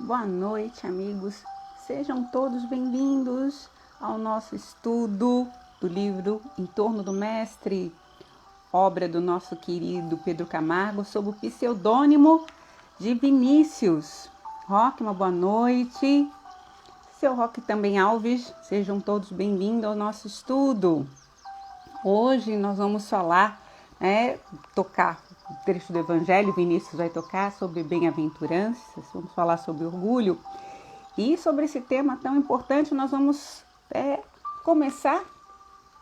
Boa noite, amigos. Sejam todos bem-vindos ao nosso estudo do livro Em Torno do Mestre, obra do nosso querido Pedro Camargo, sob o pseudônimo de Vinícius. Roque, uma boa noite. Seu Roque também Alves, sejam todos bem-vindos ao nosso estudo. Hoje nós vamos falar, tocar o trecho do Evangelho, Vinícius vai tocar sobre bem-aventuranças, vamos falar sobre orgulho. E sobre esse tema tão importante, nós vamos começar,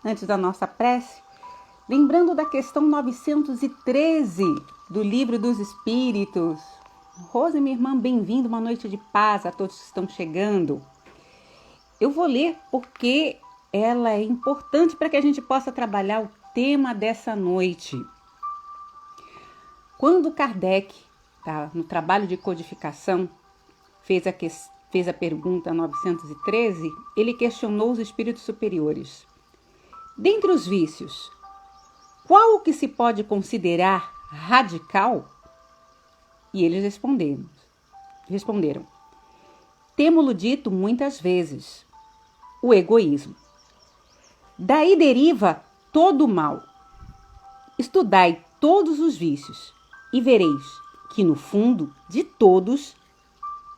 antes da nossa prece, lembrando da questão 913 do Livro dos Espíritos. Rose, minha irmã, bem-vindo, uma noite de paz a todos que estão chegando. Eu vou ler porque ela é importante para que a gente possa trabalhar o tema dessa noite. Quando Kardec, no trabalho de codificação, fez a pergunta 913, ele questionou os espíritos superiores. Dentre os vícios, qual o que se pode considerar radical? E eles responderam, temo-lo dito muitas vezes, o egoísmo. Daí deriva todo o mal. Estudai todos os vícios e vereis que no fundo de todos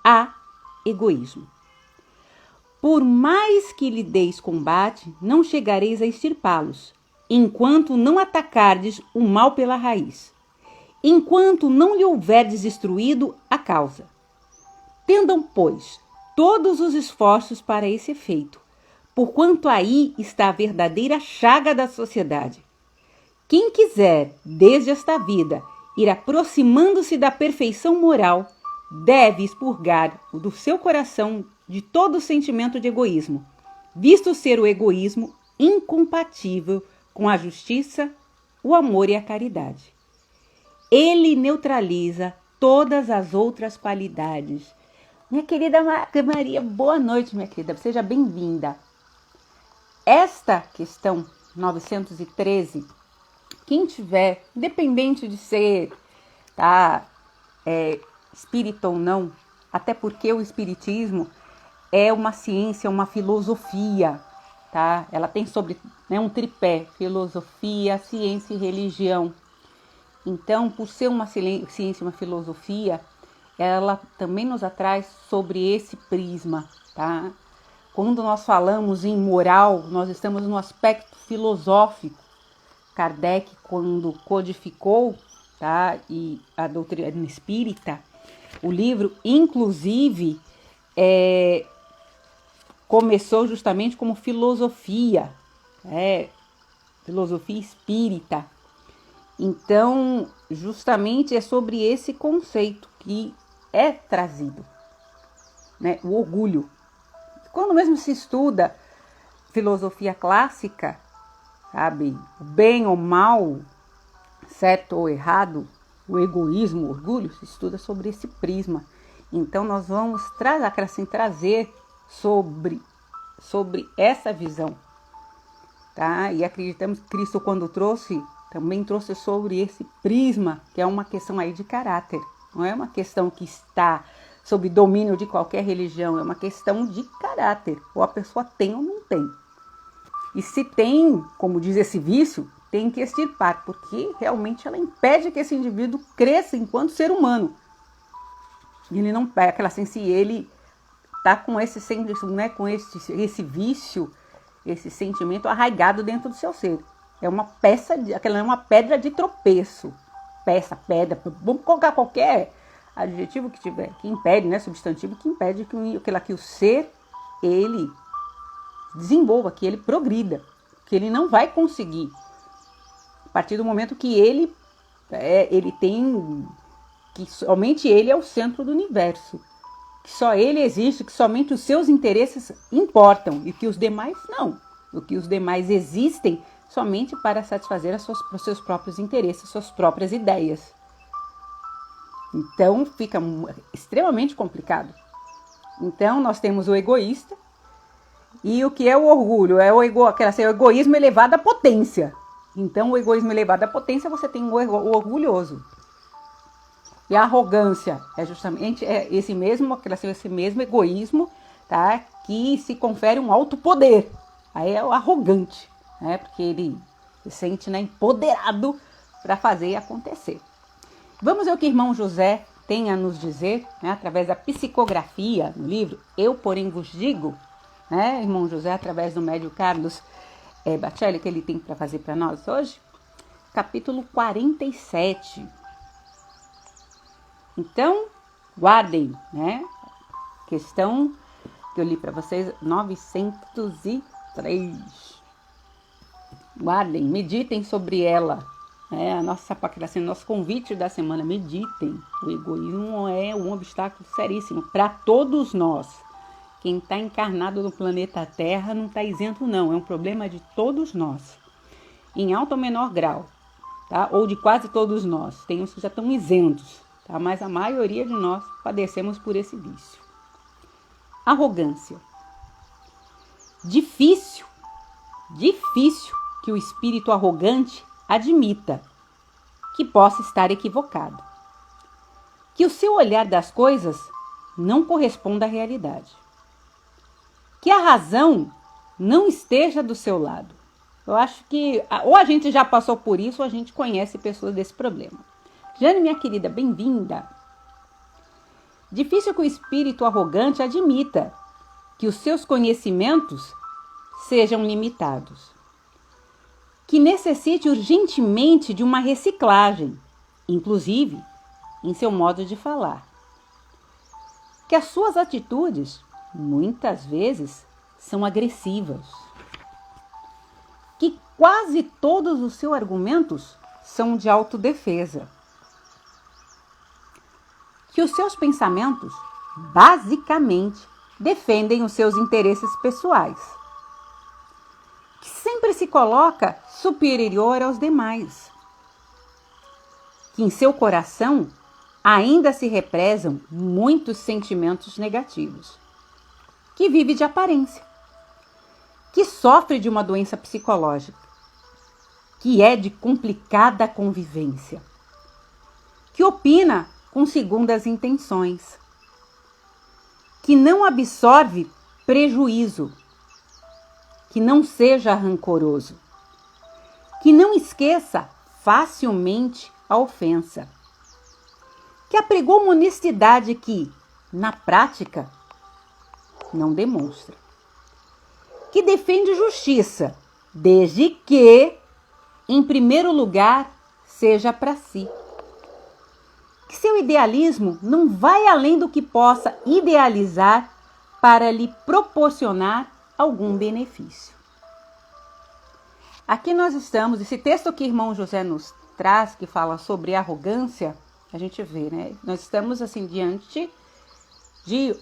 há egoísmo. Por mais que lhe deis combate, não chegareis a extirpá-los, enquanto não atacardes o mal pela raiz, enquanto não lhe houverdes destruído a causa. Tendam, pois, todos os esforços para esse efeito, porquanto aí está a verdadeira chaga da sociedade. Quem quiser, desde esta vida, ir aproximando-se da perfeição moral, deve expurgar do seu coração de todo o sentimento de egoísmo, visto ser o egoísmo incompatível com a justiça, o amor e a caridade. Ele neutraliza todas as outras qualidades. Minha querida Maria, boa noite, minha querida, seja bem-vinda. Esta questão 913, quem tiver, independente de ser espírita ou não, até porque o espiritismo é uma ciência, uma filosofia, tá? Ela tem um tripé, filosofia, ciência e religião. Então, por ser uma ciência, uma filosofia, ela também nos atrai sobre esse prisma, tá? Quando nós falamos em moral, nós estamos no aspecto filosófico. Kardec, quando codificou, e a doutrina espírita, o livro, inclusive, começou justamente como filosofia, filosofia espírita. Então, justamente é sobre esse conceito que é trazido, o orgulho. Quando mesmo se estuda filosofia clássica, sabe, o bem ou mal, certo ou errado, o egoísmo, o orgulho, se estuda sobre esse prisma. Então nós vamos trazer sobre essa visão, tá? E acreditamos que Cristo, quando também trouxe sobre esse prisma, que é uma questão aí de caráter. Não é uma questão que está sob domínio de qualquer religião, é uma questão de caráter. Ou a pessoa tem ou não tem. E se tem, como diz esse vício, tem que extirpar, porque realmente ela impede que esse indivíduo cresça enquanto ser humano. Ele não pega aquela assim, se ele está com esse vício, esse sentimento arraigado dentro do seu ser. Aquela é uma pedra de tropeço. Pedra, vamos colocar qualquer adjetivo que tiver, que impede, substantivo, que impede que o ser, ele desenvolva, que ele progrida, que ele não vai conseguir. A partir do momento que ele tem, que somente ele é o centro do universo, que só ele existe, que somente os seus interesses importam e que os demais não. O que os demais existem somente para satisfazer os seus próprios interesses, suas próprias ideias. Então fica extremamente complicado. Então nós temos o egoísta e o que é o orgulho? É o egoísmo elevado à potência. Então o egoísmo elevado à potência, você tem o orgulhoso. E a arrogância é justamente esse mesmo egoísmo, tá? Que se confere um alto poder. Aí é o arrogante, né? Porque ele se sente, né, empoderado para fazer acontecer. Vamos ver o que irmão José tem a nos dizer, né, através da psicografia no livro Eu, Porém, Vos Digo, né, irmão José, através do médium Carlos Bacelli, que ele tem para fazer para nós hoje. Capítulo 47. Então, guardem, né? Questão que eu li para vocês, 903. Guardem, meditem sobre ela. Nosso convite da semana, meditem. O egoísmo é um obstáculo seríssimo para todos nós. Quem está encarnado no planeta Terra não está isento, não. É um problema de todos nós. Em alto ou menor grau, tá? Ou de quase todos nós. Tem uns que já estão isentos, tá? Mas a maioria de nós padecemos por esse vício. Arrogância. Difícil que o espírito arrogante admita que possa estar equivocado, que o seu olhar das coisas não corresponda à realidade, que a razão não esteja do seu lado. Eu acho que ou a gente já passou por isso ou a gente conhece pessoas desse problema. Jane, minha querida, bem-vinda. Difícil que o espírito arrogante admita que os seus conhecimentos sejam limitados, que necessite urgentemente de uma reciclagem, inclusive em seu modo de falar, que as suas atitudes, muitas vezes, são agressivas, que quase todos os seus argumentos são de autodefesa, que os seus pensamentos, basicamente, defendem os seus interesses pessoais, que sempre se coloca superior aos demais, que em seu coração ainda se represam muitos sentimentos negativos, que vive de aparência, que sofre de uma doença psicológica, que é de complicada convivência, que opina com segundas intenções, que não absorve prejuízo, que não seja rancoroso, que não esqueça facilmente a ofensa, que apregou uma honestidade que, na prática, não demonstra, que defende justiça, desde que, em primeiro lugar, seja para si, que seu idealismo não vai além do que possa idealizar para lhe proporcionar algum benefício. Aqui nós estamos, esse texto que o irmão José nos traz, que fala sobre arrogância, a gente vê, né? Nós estamos assim diante de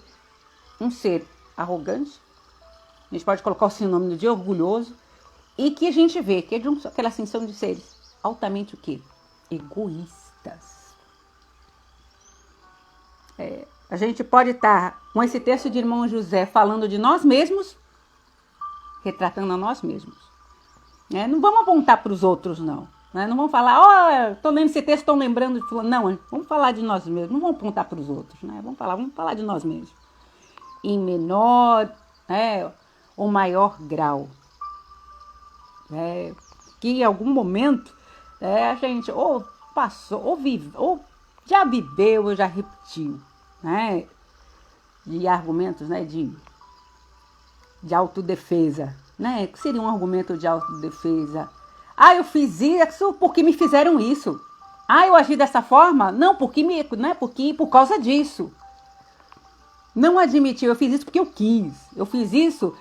um ser arrogante, a gente pode colocar o sinônimo de orgulhoso, e que a gente vê que é de aquela ascensão de seres altamente o quê? Egoístas. A gente pode estar com esse texto de irmão José falando de nós mesmos, retratando a nós mesmos. Não vamos apontar para os outros, não. Não vamos falar, estou lendo esse texto, estou lembrando de fulano. Não, vamos falar de nós mesmos, não vamos apontar para os outros. Vamos falar de nós mesmos. Em menor ou maior grau. Que em algum momento a gente ou passou, ou já viveu, ou já repetiu. De argumentos de autodefesa, que seria um argumento de autodefesa. Eu fiz isso porque me fizeram isso. Eu agi dessa forma? Não, porque por causa disso. Não admitiu, eu fiz isso porque eu quis. Eu fiz isso,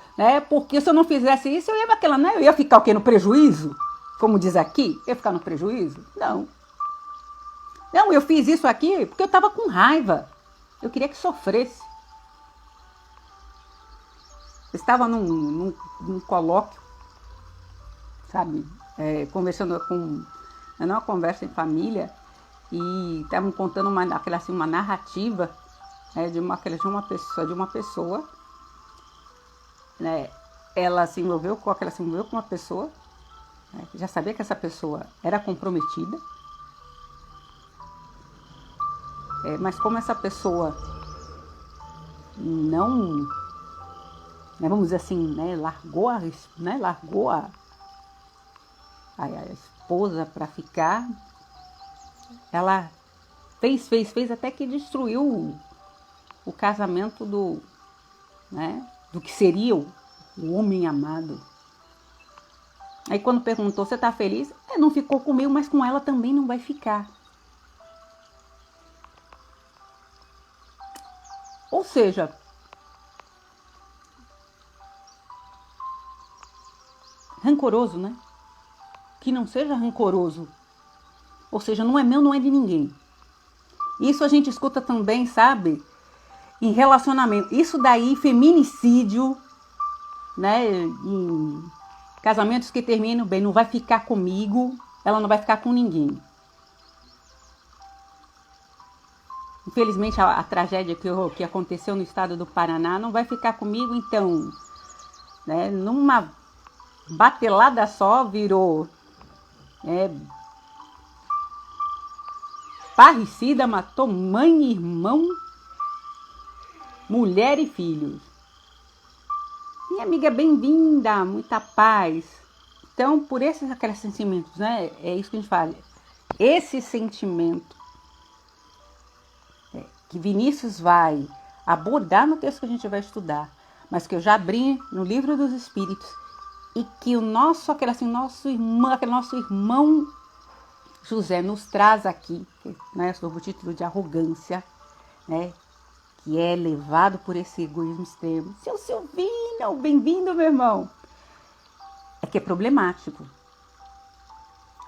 porque se eu não fizesse isso, eu ia ficar o quê? No prejuízo? Como diz aqui, eu ia ficar no prejuízo? Não, eu fiz isso aqui porque eu estava com raiva. Eu queria que sofresse. Eu estava num colóquio, sabe? Conversando uma conversa em família, e estavam contando uma narrativa de uma pessoa. Ela se envolveu com uma pessoa, já sabia que essa pessoa era comprometida. Mas como essa pessoa não, né, vamos dizer assim, né, largou a esposa para ficar, ela fez até que destruiu o casamento do que seria o homem amado. Aí quando perguntou, você tá feliz? Não ficou comigo, mas com ela também não vai ficar. Ou seja, rancoroso, né? Que não seja rancoroso. Ou seja, não é meu, não é de ninguém. Isso a gente escuta também, sabe? Em relacionamento. Isso daí, feminicídio, né? Em casamentos que terminam bem, não vai ficar comigo, ela não vai ficar com ninguém. Infelizmente, a tragédia que aconteceu no estado do Paraná não vai ficar comigo, então, né? Numa batelada só, virou parricida, matou mãe, irmão, mulher e filhos. Minha amiga, bem-vinda, muita paz. Então, por esses aqueles sentimentos, né? É isso que a gente fala. Esse sentimento que Vinícius vai abordar no texto que a gente vai estudar, mas que eu já abri no Livro dos Espíritos, e que aquele nosso irmão José nos traz aqui, né, sob o título de arrogância, né, que é levado por esse egoísmo extremo. Seu Silvino, bem-vindo, meu irmão. É que é problemático,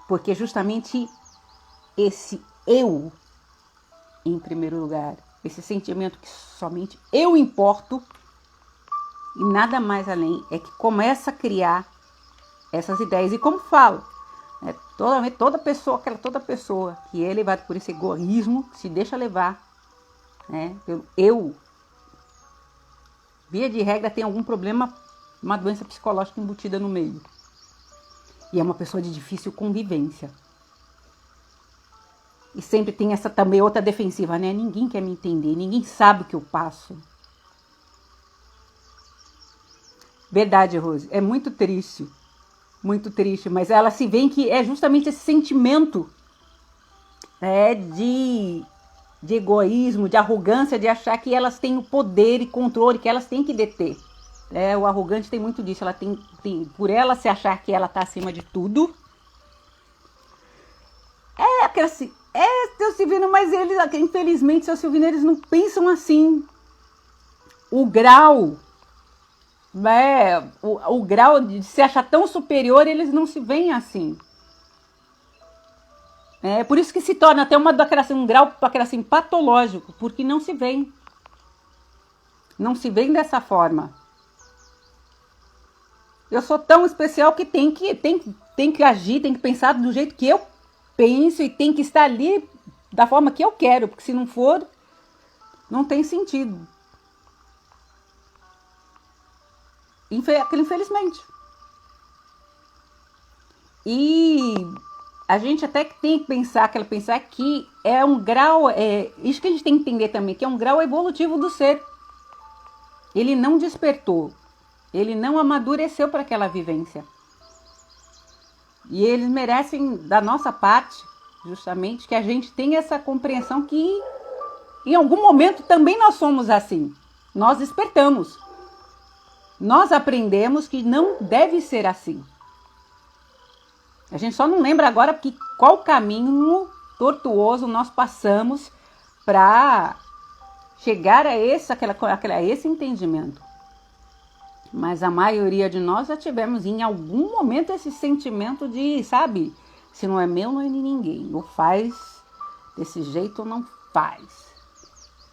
porque justamente esse eu, em primeiro lugar, esse sentimento que somente eu importo e nada mais além, é que começa a criar essas ideias. E como falo, né, toda pessoa que é levada por esse egoísmo, que se deixa levar, né, pelo eu, via de regra tem algum problema, uma doença psicológica embutida no meio. E é uma pessoa de difícil convivência. E sempre tem essa também outra defensiva, né? Ninguém quer me entender, ninguém sabe o que eu passo. Verdade, Rose, é muito triste, mas ela se vê que é justamente esse sentimento, né, de egoísmo, de arrogância, de achar que elas têm o poder e controle, que elas têm que deter. O arrogante tem muito disso, ela tem, por ela se achar que ela está acima de tudo. Aquela assim, seu Silvino, mas eles, infelizmente, seu Silvino, eles não pensam assim. O grau, né, o grau de se achar tão superior, eles não se veem assim. Por isso que se torna até um grau assim, patológico, porque não se veem. Não se veem dessa forma. Eu sou tão especial que tem que agir, tem que pensar do jeito que eu penso e tem que estar ali da forma que eu quero, porque se não for, não tem sentido. Infelizmente. E a gente até tem que pensar que é um grau, isso que a gente tem que entender também, que é um grau evolutivo do ser. Ele não despertou, ele não amadureceu para aquela vivência. E eles merecem, da nossa parte, justamente, que a gente tenha essa compreensão que, em algum momento, também nós somos assim. Nós despertamos. Nós aprendemos que não deve ser assim. A gente só não lembra agora qual caminho tortuoso nós passamos para chegar a esse entendimento. Mas a maioria de nós já tivemos em algum momento esse sentimento de, sabe, se não é meu, não é de ninguém. Ou faz desse jeito ou não faz,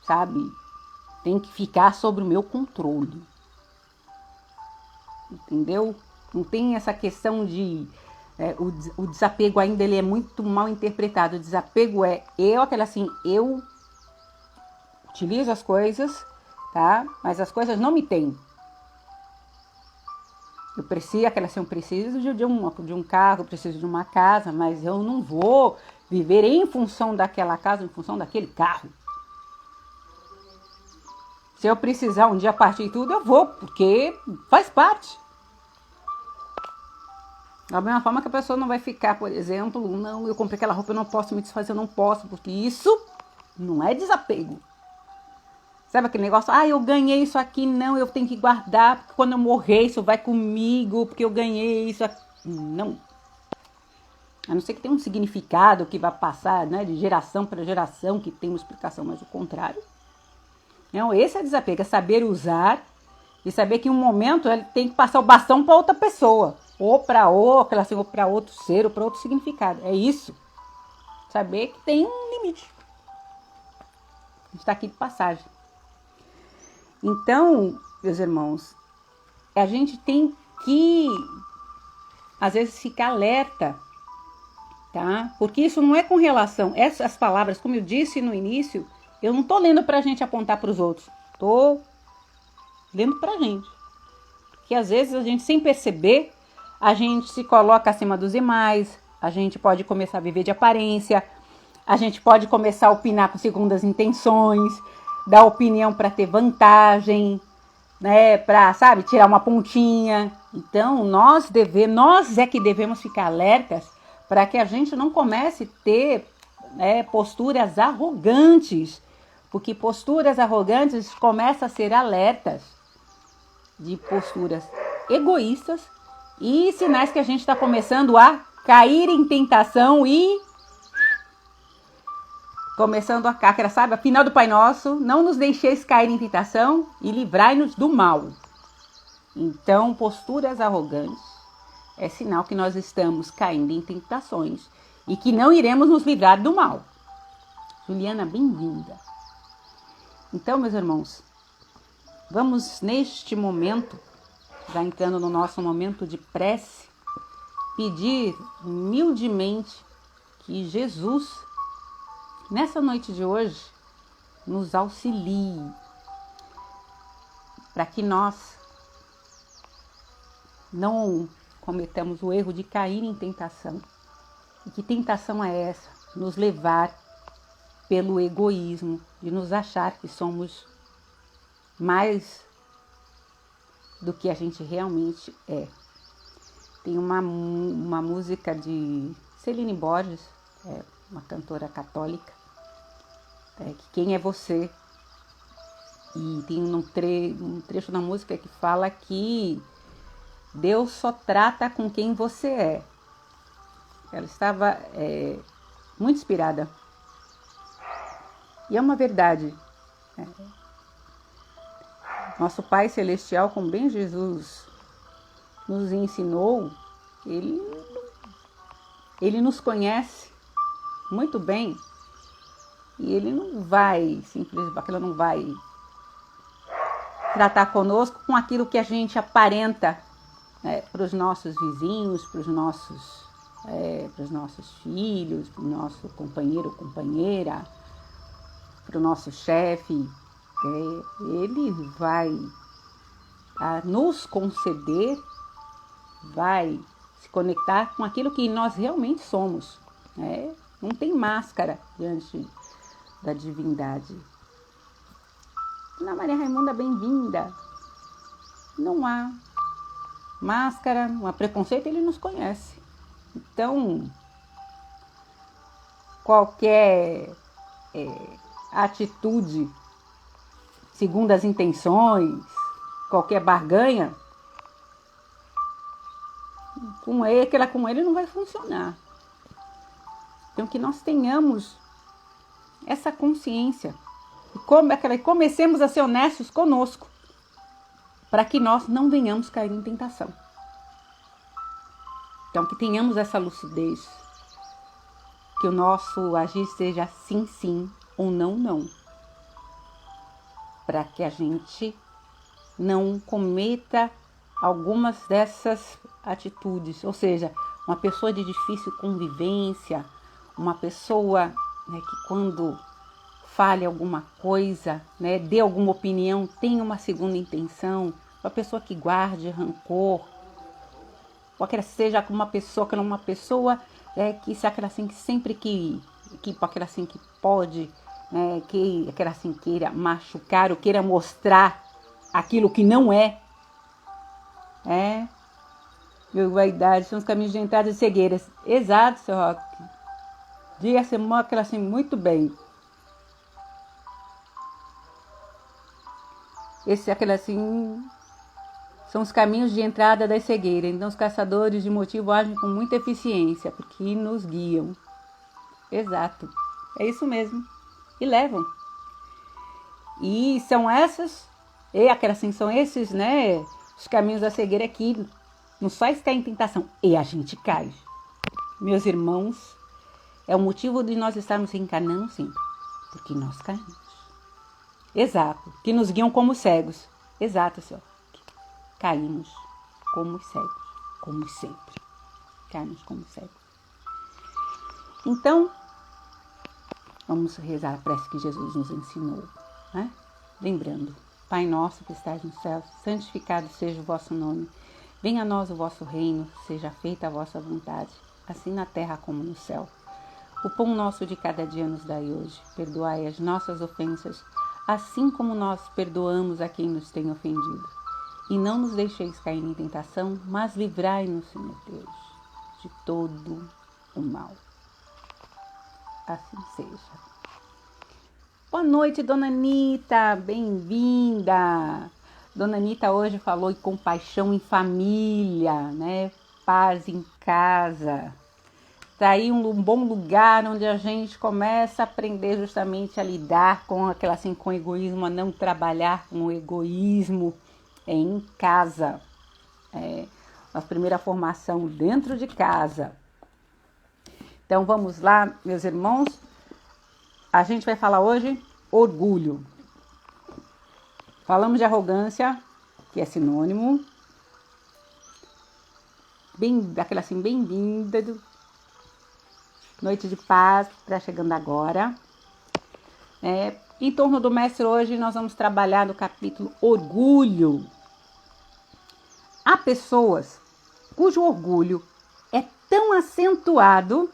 sabe? Tem que ficar sob o meu controle. Entendeu? Não tem essa questão de... o desapego ainda ele é muito mal interpretado. O desapego eu utilizo as coisas, tá? Mas as coisas não me têm. Eu preciso de um carro, eu preciso de uma casa, mas eu não vou viver em função daquela casa, em função daquele carro. Se eu precisar um dia partir tudo, eu vou, porque faz parte. Da mesma forma que a pessoa não vai ficar, por exemplo, não, eu comprei aquela roupa, eu não posso me desfazer, eu não posso, porque isso não é desapego. Sabe aquele negócio, eu ganhei isso aqui, não, eu tenho que guardar, porque quando eu morrer isso vai comigo, porque eu ganhei isso aqui. Não. A não ser que tenha um significado que vai passar, né, de geração para geração, que tem uma explicação, mas o contrário. Não, esse é desapego, é saber usar e saber que em um momento ele tem que passar o bastão para outra pessoa, ou para outra, assim, ou para outro ser, ou para outro significado. É isso. Saber que tem um limite. A gente está aqui de passagem. Então, meus irmãos, a gente tem que, às vezes, ficar alerta, tá? Porque isso não é com relação, essas palavras, como eu disse no início, eu não tô lendo pra gente apontar para os outros, tô lendo pra gente. Porque às vezes a gente, sem perceber, a gente se coloca acima dos demais, a gente pode começar a viver de aparência, a gente pode começar a opinar com segundas intenções, dar opinião para ter vantagem, né, para, sabe, tirar uma pontinha. Então, nós é que devemos ficar alertas para que a gente não comece a ter, né, posturas arrogantes, porque posturas arrogantes começam a ser alertas de posturas egoístas e sinais que a gente está começando a cair em tentação e começando a cácara, sabe? A final do Pai Nosso, não nos deixeis cair em tentação e livrai-nos do mal. Então, posturas arrogantes é sinal que nós estamos caindo em tentações e que não iremos nos livrar do mal. Juliana, bem-vinda. Então, meus irmãos, vamos neste momento, já entrando no nosso momento de prece, pedir humildemente que Jesus, nessa noite de hoje, nos auxilie para que nós não cometamos o erro de cair em tentação. E que tentação é essa? Nos levar pelo egoísmo, de nos achar que somos mais do que a gente realmente é. Tem uma música de Celine Borges, uma cantora católica, que quem é você? E tem um trecho da música que fala que Deus só trata com quem você é. Ela estava muito inspirada. E é uma verdade. Nosso Pai Celestial, como bem Jesus nos ensinou, Ele nos conhece muito bem. E Ele não vai, Ele não vai tratar conosco com aquilo que a gente aparenta para os nossos vizinhos, para os nossos filhos, para o nosso companheiro ou companheira, para o nosso chefe. Ele vai nos conceder, vai se conectar com aquilo que nós realmente somos. Não tem máscara diante da divindade. Ana Maria Raimunda, bem-vinda. Não há máscara, não há preconceito, Ele nos conhece. Então, qualquer atitude segundo as intenções, qualquer barganha, com ele não vai funcionar. Então, que nós tenhamos essa consciência e comecemos a ser honestos conosco, para que nós não venhamos cair em tentação. Então, que tenhamos essa lucidez, que o nosso agir seja sim, sim, ou não, não, para que a gente não cometa algumas dessas atitudes, ou seja, uma pessoa de difícil convivência, uma pessoa, que quando fale alguma coisa, dê alguma opinião, tenha uma segunda intenção, uma pessoa que guarde rancor, ou que seja uma pessoa que se aquela assim que sempre que aquela assim que pode aquela assim queira machucar ou queira mostrar aquilo que não é. Vaidade são os caminhos de entrada e cegueiras. Exato, seu Roque. Diga-se aquela assim muito bem. Aquela assim são os caminhos de entrada da cegueira. Então os caçadores de motivo agem com muita eficiência, porque nos guiam. Exato. É isso mesmo. E levam. E são são esses, os caminhos da cegueira que nos faz cair em tentação. E a gente cai. Meus irmãos, é o motivo de nós estarmos reencarnando sempre. Porque nós caímos. Exato. Que nos guiam como cegos. Exato, senhor. Caímos como cegos. Como sempre. Caímos como cegos. Então, vamos rezar a prece que Jesus nos ensinou. Lembrando, Pai nosso que estás no céu, santificado seja o vosso nome. Venha a nós o vosso reino, seja feita a vossa vontade, assim na terra como no céu. O pão nosso de cada dia nos dai hoje. Perdoai as nossas ofensas, assim como nós perdoamos a quem nos tem ofendido. E não nos deixeis cair em tentação, mas livrai-nos, Senhor Deus, de todo o mal. Assim seja. Boa noite, Dona Anita, bem-vinda. Dona Anita hoje falou em compaixão em família, Paz em casa. Tá aí um bom lugar onde a gente começa a aprender justamente a lidar com com o egoísmo, a não trabalhar com o egoísmo em casa. A primeira formação dentro de casa. Então vamos lá, meus irmãos. A gente vai falar hoje orgulho. Falamos de arrogância, que é sinônimo. Bem-vinda. Noite de paz, está chegando agora. Em torno do mestre hoje nós vamos trabalhar no capítulo orgulho. Há pessoas cujo orgulho é tão acentuado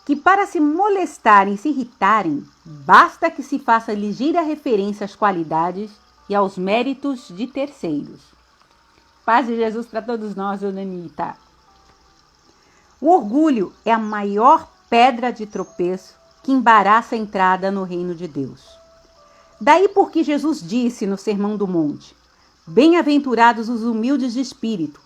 que para se molestarem, se irritarem, basta que se faça ligeira referência às qualidades e aos méritos de terceiros. Paz de Jesus para todos nós, Dona Anita. O orgulho é a maior pedra de tropeço que embaraça a entrada no reino de Deus. Daí porque Jesus disse no Sermão do Monte: bem-aventurados os humildes de espírito.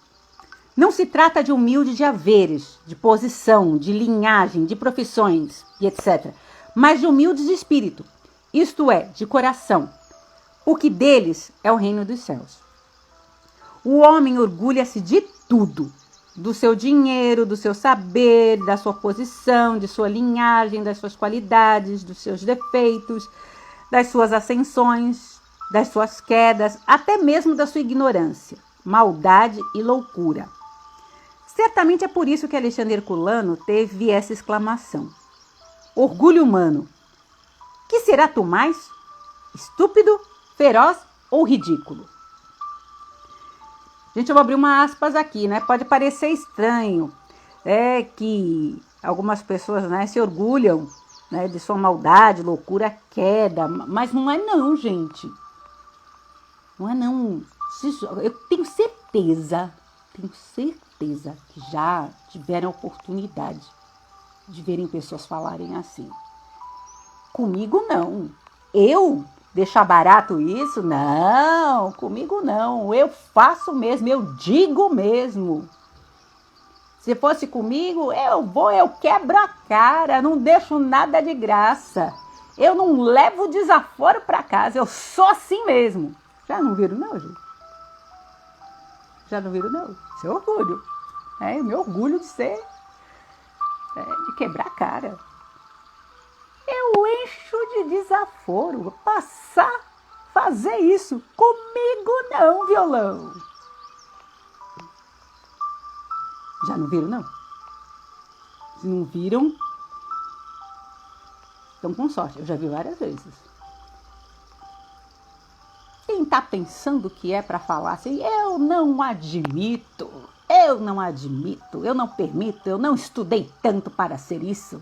Não se trata de humilde de haveres, de posição, de linhagem, de profissões e etc., mas de humildes de espírito, isto é, de coração, porque deles é o reino dos céus. O homem orgulha-se de tudo, do seu dinheiro, do seu saber, da sua posição, de sua linhagem, das suas qualidades, dos seus defeitos, das suas ascensões, das suas quedas, até mesmo da sua ignorância, maldade e loucura. Certamente é por isso que Alexandre Herculano teve essa exclamação: orgulho humano, que será tu mais? Estúpido, feroz ou ridículo? Gente, eu vou abrir uma aspas aqui, Pode parecer estranho, que algumas pessoas, se orgulham, de sua maldade, loucura, queda, mas não é não, gente. Não é não. Eu tenho certeza que já tiveram oportunidade de verem pessoas falarem assim. Comigo não. Eu deixar barato isso? Não, comigo não. Eu faço mesmo, eu digo mesmo. Se fosse comigo, eu quebro a cara, não deixo nada de graça. Eu não levo desaforo para casa, eu sou assim mesmo. Já não viram não, gente? Já não viram não? Isso é orgulho. O meu orgulho de ser, de quebrar a cara. Eu encho de desaforo, passar, fazer isso. Comigo não, violão. Já não viram, não? Se não viram, estão com sorte. Eu já vi várias vezes. Quem está pensando que é para falar assim, eu não admito, eu não permito, eu não estudei tanto para ser isso.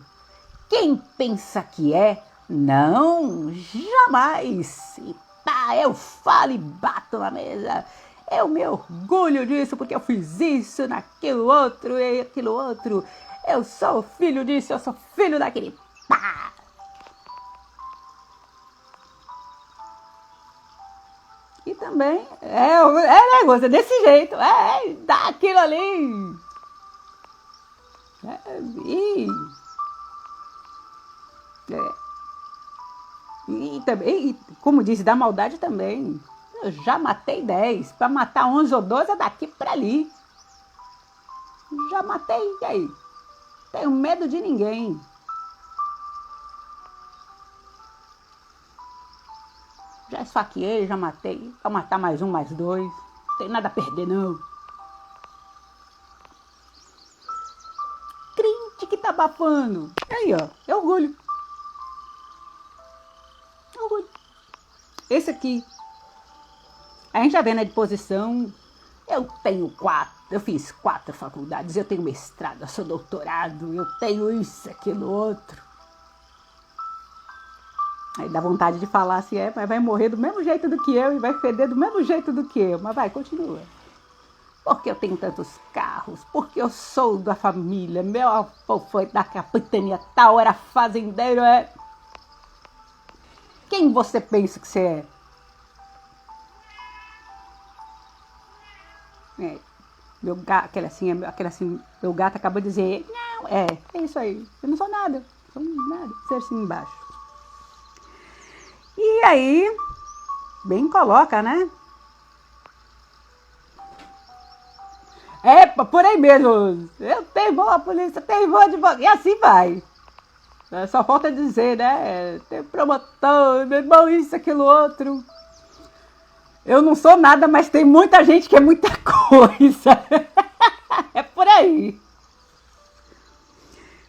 Quem pensa que é, Não, jamais. E pá, eu falo e bato na mesa. Eu me orgulho disso porque eu fiz isso, naquilo outro e aquilo outro. Eu sou filho disso, eu sou filho daquele. Pá! E também é negócio desse jeito, daquilo ali. E também, como disse, da maldade também. Eu já matei 10. Para matar 11 ou 12 é daqui para ali. Já matei, e aí? Tenho medo de ninguém. Já esfaqueei, já matei. Para matar mais um, mais dois. Não tem nada a perder, não. Crente que tá abafando. Aí, ó. É orgulho. Orgulho. Esse aqui. A gente já vê na disposição. Eu tenho 4. Eu fiz 4 faculdades. Eu tenho mestrado, eu sou doutorado. Eu tenho isso, aquilo, outro. Aí dá vontade de falar assim, mas vai morrer do mesmo jeito do que eu e vai feder do mesmo jeito do que eu. Mas vai, continua. Porque eu tenho tantos carros, porque eu sou da família, meu avô foi da capitania tal, era fazendeiro, Quem você pensa que você é? Meu gato, aquele assim, meu gato acabou de dizer, não, é isso aí, eu não sou nada, ser assim embaixo. E aí, bem coloca, né? Por aí mesmo, eu tenho boa polícia, tenho boa advogado, e assim vai. Só falta dizer, né? Tem promotor, meu irmão, isso, aquilo, outro. Eu não sou nada, mas tem muita gente que é muita coisa. É por aí.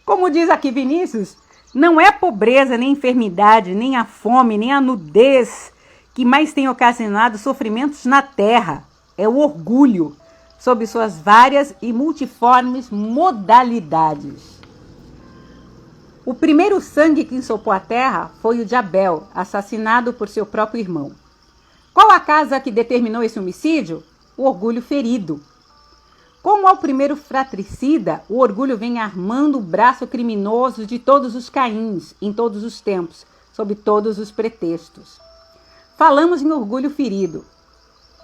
Como diz aqui Vinícius, não é a pobreza, nem a enfermidade, nem a fome, nem a nudez que mais tem ocasionado sofrimentos na terra. É o orgulho, sob suas várias e multiformes modalidades. O primeiro sangue que ensopou a terra foi o de Abel, assassinado por seu próprio irmão. Qual a causa que determinou esse homicídio? O orgulho ferido. Como ao primeiro fratricida, o orgulho vem armando o braço criminoso de todos os Caíns, em todos os tempos, sob todos os pretextos. Falamos em orgulho ferido.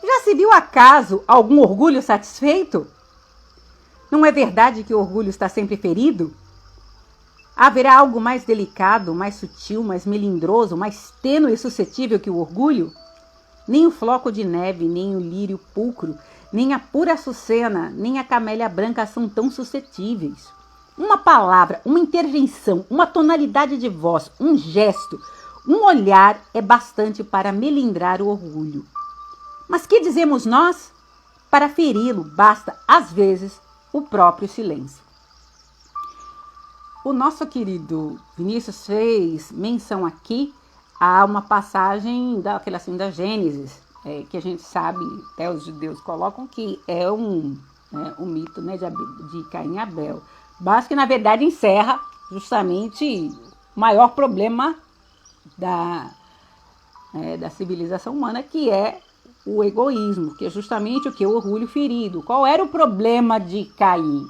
Já se viu acaso algum orgulho satisfeito? Não é verdade que o orgulho está sempre ferido? Haverá algo mais delicado, mais sutil, mais melindroso, mais tênue e suscetível que o orgulho? Nem o floco de neve, nem o lírio pulcro, nem a pura açucena, nem a camélia branca são tão suscetíveis. Uma palavra, uma intervenção, uma tonalidade de voz, um gesto, um olhar é bastante para melindrar o orgulho. Mas que dizemos nós? Para feri-lo, basta, às vezes, o próprio silêncio. O nosso querido Vinícius fez menção aqui a uma passagem da Gênesis, que a gente sabe, até os judeus colocam que é um mito, né, de Caim e Abel. Mas que, na verdade, encerra justamente o maior problema da civilização humana, que é o egoísmo, que é justamente o que? O orgulho ferido. Qual era o problema de Caim?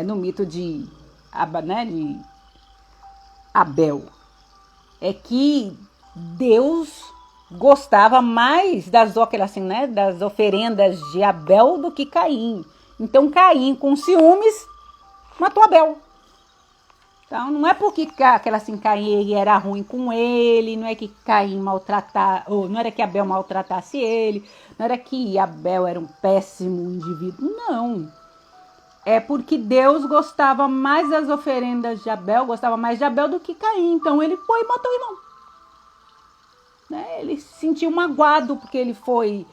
No mito de Abel. É que Deus gostava mais das oferendas de Abel do que Caim. Então Caim, com ciúmes, matou Abel. Então não é porque Caim era ruim com ele, não é que Caim ou não era que Abel maltratasse ele, não era que Abel era um péssimo indivíduo, não. É porque Deus gostava mais das oferendas de Abel, gostava mais de Abel do que Caim. Então ele foi e matou o irmão. Ele se sentiu magoado porque ele foi.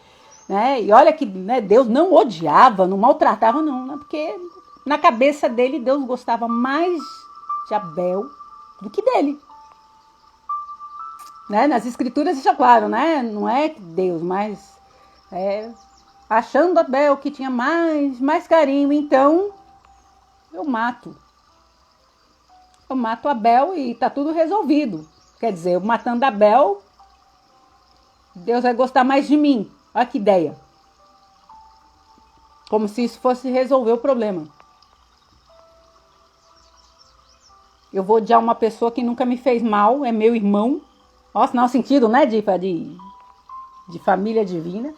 E olha que Deus não odiava, não maltratava, não. Porque na cabeça dele, Deus gostava mais de Abel do que dele. Nas escrituras isso é claro, não é Deus, mas achando Abel que tinha mais carinho, então eu mato. eu mato Abel e tá tudo resolvido. Quer dizer, eu matando Abel, Deus vai gostar mais de mim. Olha que ideia. Como se isso fosse resolver o problema. Eu vou odiar uma pessoa que nunca me fez mal, é meu irmão. Nossa, não, sentido, né, de família divina.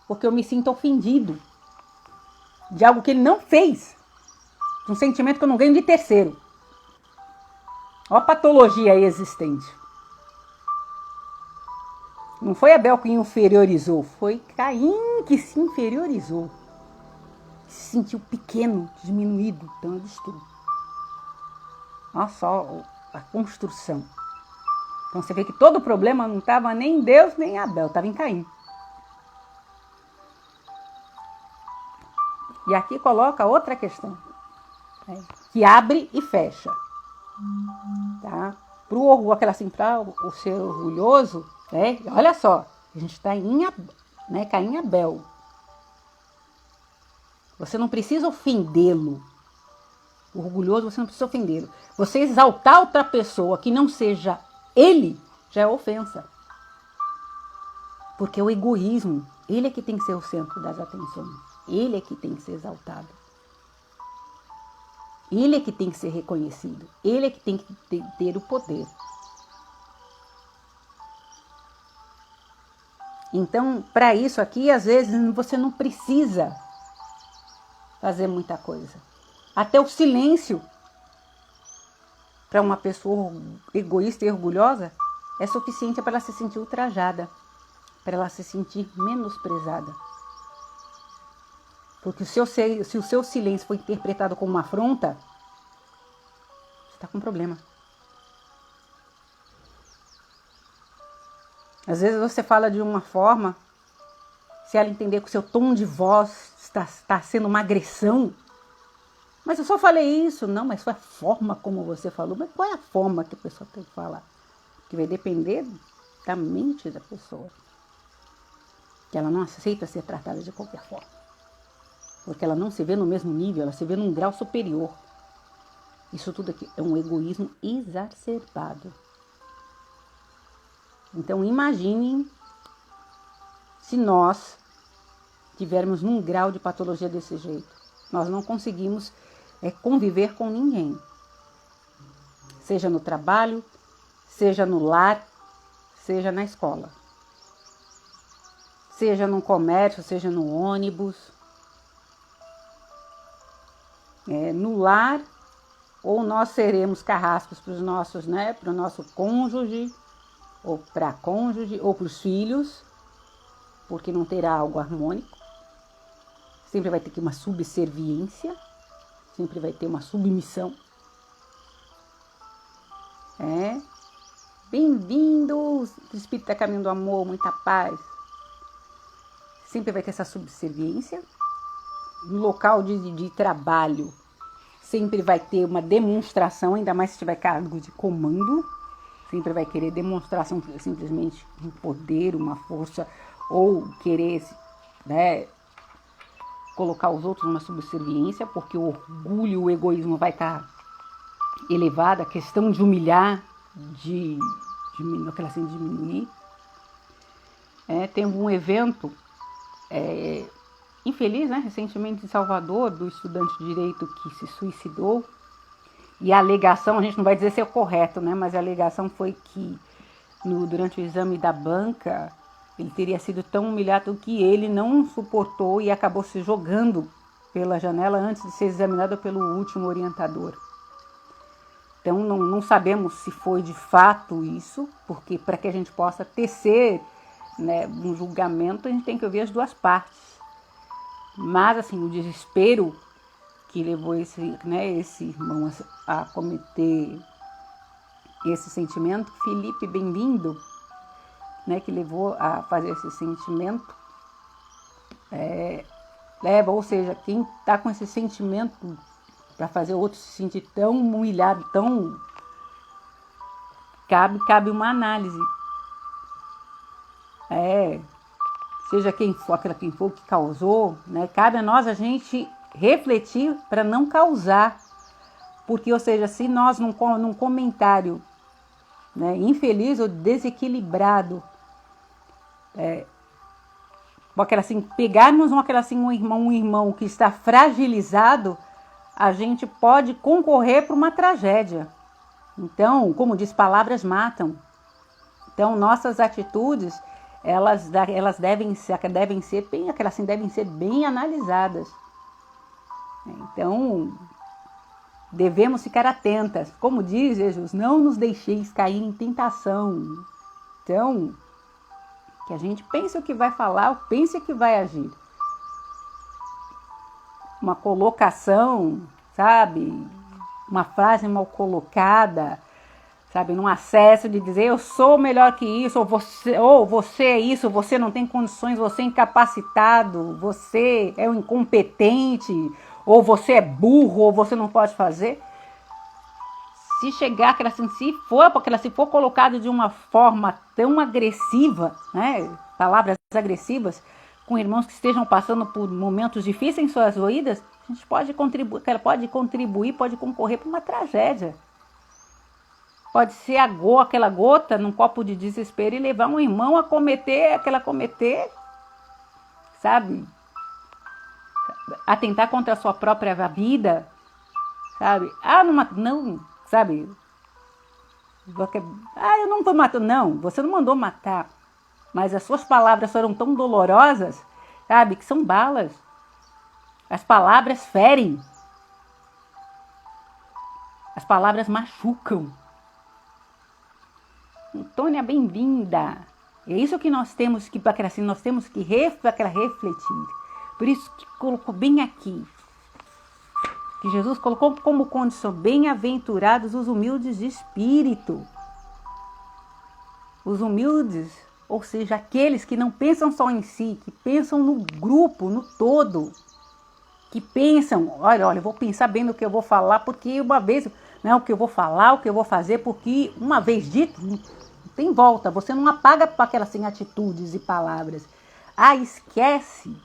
Porque eu me sinto ofendido de algo que ele não fez. De um sentimento que eu não ganho de terceiro. Olha a patologia aí existente. Não foi Abel que inferiorizou, foi Caim que se inferiorizou. Se sentiu pequeno, diminuído, então destruiu. Olha só a construção. Então você vê que todo o problema não estava nem em Deus nem em Abel, estava em Caim. E aqui coloca outra questão, né, que abre e fecha. Tá? Para o ser orgulhoso, né, olha só, a gente está em Caim e Abel. Você não precisa ofendê-lo. O orgulhoso, você não precisa ofendê-lo. Você exaltar outra pessoa que não seja ele, já é ofensa. Porque o egoísmo, ele é que tem que ser o centro das atenções. Ele é que tem que ser exaltado. Ele é que tem que ser reconhecido. Ele é que tem que ter o poder. Então, para isso aqui, às vezes, você não precisa fazer muita coisa. Até o silêncio, para uma pessoa egoísta e orgulhosa, é suficiente para ela se sentir ultrajada, para ela se sentir menosprezada. Porque se o seu silêncio for interpretado como uma afronta, você está com um problema. Às vezes você fala de uma forma, se ela entender que o seu tom de voz está sendo uma agressão, mas eu só falei isso. Não, mas foi a forma como você falou. Mas qual é a forma que a pessoa tem que falar? Que vai depender da mente da pessoa. Que ela não aceita ser tratada de qualquer forma. Porque ela não se vê no mesmo nível, ela se vê num grau superior. Isso tudo aqui é um egoísmo exacerbado. Então imaginem se nós tivermos num grau de patologia desse jeito. Nós não conseguimos conviver com ninguém. Seja no trabalho, seja no lar, seja na escola. Seja no comércio, seja no ônibus. No lar, ou nós seremos carrascos para os nossos, para o nosso cônjuge, ou para a cônjuge, ou para os filhos, porque não terá algo harmônico. Sempre vai ter que uma subserviência, sempre vai ter uma submissão. Bem-vindos, o Espírito está caminho do amor, muita paz. Sempre vai ter essa subserviência. No local de trabalho, sempre vai ter uma demonstração, ainda mais se tiver cargo de comando. Sempre vai querer demonstração, simplesmente um poder, uma força, ou querer colocar os outros numa subserviência, porque o orgulho, o egoísmo vai estar elevado, a questão de humilhar, de diminuir. Tem um evento infeliz, recentemente em Salvador, do estudante de direito que se suicidou. E a alegação, a gente não vai dizer se é o correto, mas a alegação foi que durante o exame da banca, ele teria sido tão humilhado que ele não suportou e acabou se jogando pela janela antes de ser examinado pelo último orientador. Então não sabemos se foi de fato isso, porque para que a gente possa tecer um julgamento, a gente tem que ouvir as duas partes. Mas assim, o desespero que levou esse irmão a cometer esse sentimento, Felipe, bem-vindo, que levou a fazer esse sentimento, ou seja, quem está com esse sentimento para fazer o outro se sentir tão humilhado, cabe uma análise. Seja quem for que causou, cabe a nós a gente refletir para não causar Porque, ou seja, se nós num comentário, né, infeliz ou desequilibrado, pegarmos um irmão que está fragilizado, a gente pode concorrer para uma tragédia. Então, como diz, palavras matam. Então, nossas atitudes, elas devem ser bem analisadas. Então, devemos ficar atentas. Como diz Jesus, não nos deixeis cair em tentação. Então, que a gente pense o que vai falar, pense o que vai agir. Uma colocação, sabe? Uma frase mal colocada, sabe? Num acesso de dizer eu sou melhor que isso, ou você é isso, você não tem condições, você é incapacitado, você é um incompetente, ou você é burro, ou você não pode fazer. Se chegar, se for colocado de uma forma tão agressiva, né? Palavras agressivas, com irmãos que estejam passando por momentos difíceis em suas vidas, a gente pode contribuir, pode concorrer para uma tragédia. Pode ser aquela gota num copo de desespero e levar um irmão a cometer, sabe? Atentar contra a sua própria vida, sabe? Sabe? Eu não vou matar. Não, você não mandou matar. Mas as suas palavras foram tão dolorosas, sabe? Que são balas. As palavras ferem. As palavras machucam. Antônia, bem-vinda. É isso que nós temos que refletir. Por isso que colocou bem aqui. Que Jesus colocou como condição: bem-aventurados os humildes de espírito. Os humildes, ou seja, aqueles que não pensam só em si, que pensam no grupo, no todo. Que pensam, olha, eu vou pensar bem no que eu vou falar, porque uma vez, o que eu vou falar, o que eu vou fazer, porque uma vez dito, não tem volta. Você não apaga para aquelas atitudes e palavras. Esquece.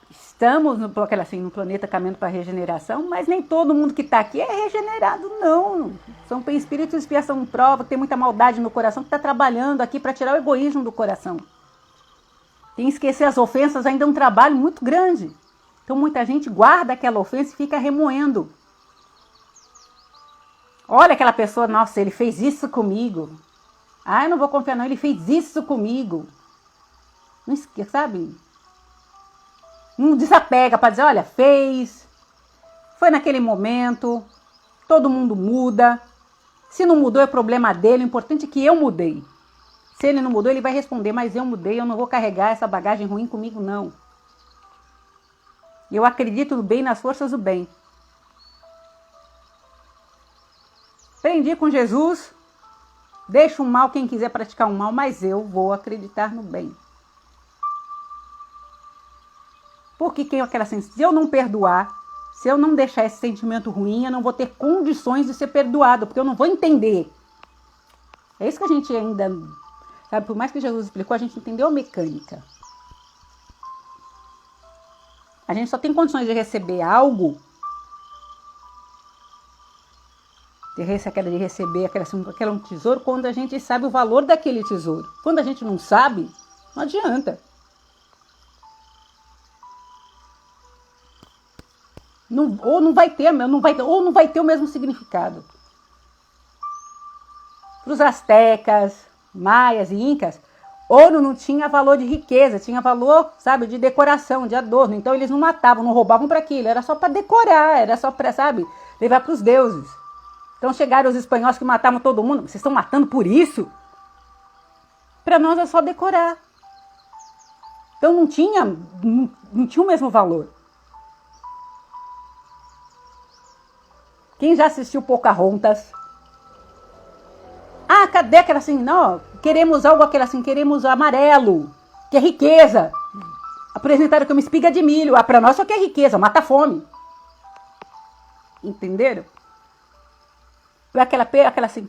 Estamos no planeta caminhando para a regeneração, mas nem todo mundo que está aqui é regenerado, não. São espíritos de expiação prova, que tem muita maldade no coração, que está trabalhando aqui para tirar o egoísmo do coração. Tem que esquecer as ofensas, ainda é um trabalho muito grande. Então muita gente guarda aquela ofensa e fica remoendo. Olha aquela pessoa, nossa, ele fez isso comigo. Eu não vou confiar não, ele fez isso comigo. Não esqueça, sabe? Não desapega para dizer, olha, fez, foi naquele momento, todo mundo muda. Se não mudou é problema dele, o importante é que eu mudei. Se ele não mudou, ele vai responder, mas eu mudei, eu não vou carregar essa bagagem ruim comigo, não. Eu acredito no bem, nas forças do bem. Aprendi com Jesus, deixa o mal quem quiser praticar o mal, mas eu vou acreditar no bem. Porque se eu não perdoar, se eu não deixar esse sentimento ruim, eu não vou ter condições de ser perdoado, porque eu não vou entender. É isso que a gente ainda, sabe, por mais que Jesus explicou, a gente entendeu a mecânica. A gente só tem condições de receber algo, de receber aquele tesouro, quando a gente sabe o valor daquele tesouro. Quando a gente não sabe, não adianta. Ou não vai ter o mesmo significado. Para os astecas, maias e incas, ouro não tinha valor de riqueza, tinha valor, sabe, de decoração, de adorno. Então eles não matavam, não roubavam para aquilo, era só para decorar, era só para, sabe, levar para os deuses. Então chegaram os espanhóis que matavam todo mundo. Vocês estão matando por isso? Para nós é só decorar. Então não tinha o mesmo valor. Quem já assistiu Pocahontas? Cadê aquela não, queremos algo queremos amarelo, que é riqueza. Apresentaram como espiga de milho. Para nós só que é riqueza, mata a fome. Entenderam?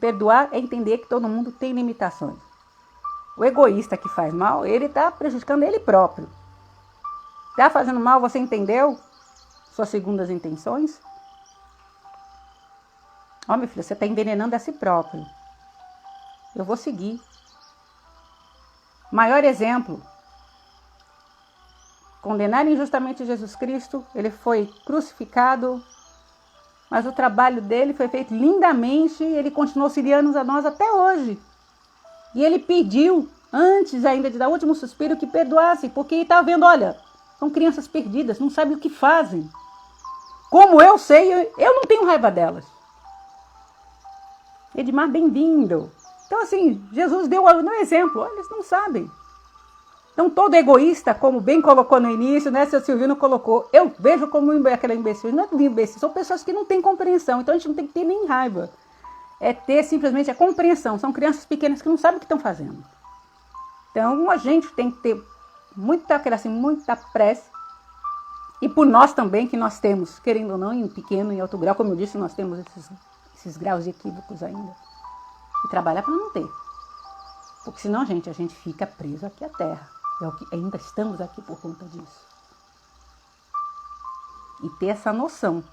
Perdoar é entender que todo mundo tem limitações. O egoísta que faz mal, ele está prejudicando ele próprio. Está fazendo mal, você entendeu? suas segundas intenções? Ó, meu filho, você está envenenando a si próprio. Eu vou seguir. Maior exemplo. Condenaram injustamente Jesus Cristo. Ele foi crucificado. Mas o trabalho dele foi feito lindamente. Ele continuou auxiliando a nós até hoje. E ele pediu, antes ainda de dar o último suspiro, que perdoassem. Porque ele estava vendo, olha, são crianças perdidas, não sabem o que fazem. Como eu sei, eu não tenho raiva delas. Edmar, bem-vindo. Então, assim, Jesus deu um exemplo. Olha, eles não sabem. Então, todo egoísta, como bem colocou no início, né? Seu Silvino colocou. Eu vejo como aquela imbecil. Não é imbecil, são pessoas que não têm compreensão. Então, a gente não tem que ter nem raiva. É ter simplesmente a compreensão. São crianças pequenas que não sabem o que estão fazendo. Então, a gente tem que ter muita prece. E por nós também, que nós temos, querendo ou não, em pequeno e alto grau, como eu disse, nós temos esses graus de equívocos ainda. E trabalhar para não ter. Porque senão, a gente fica preso aqui à terra. É o que ainda estamos aqui por conta disso. E ter essa noção.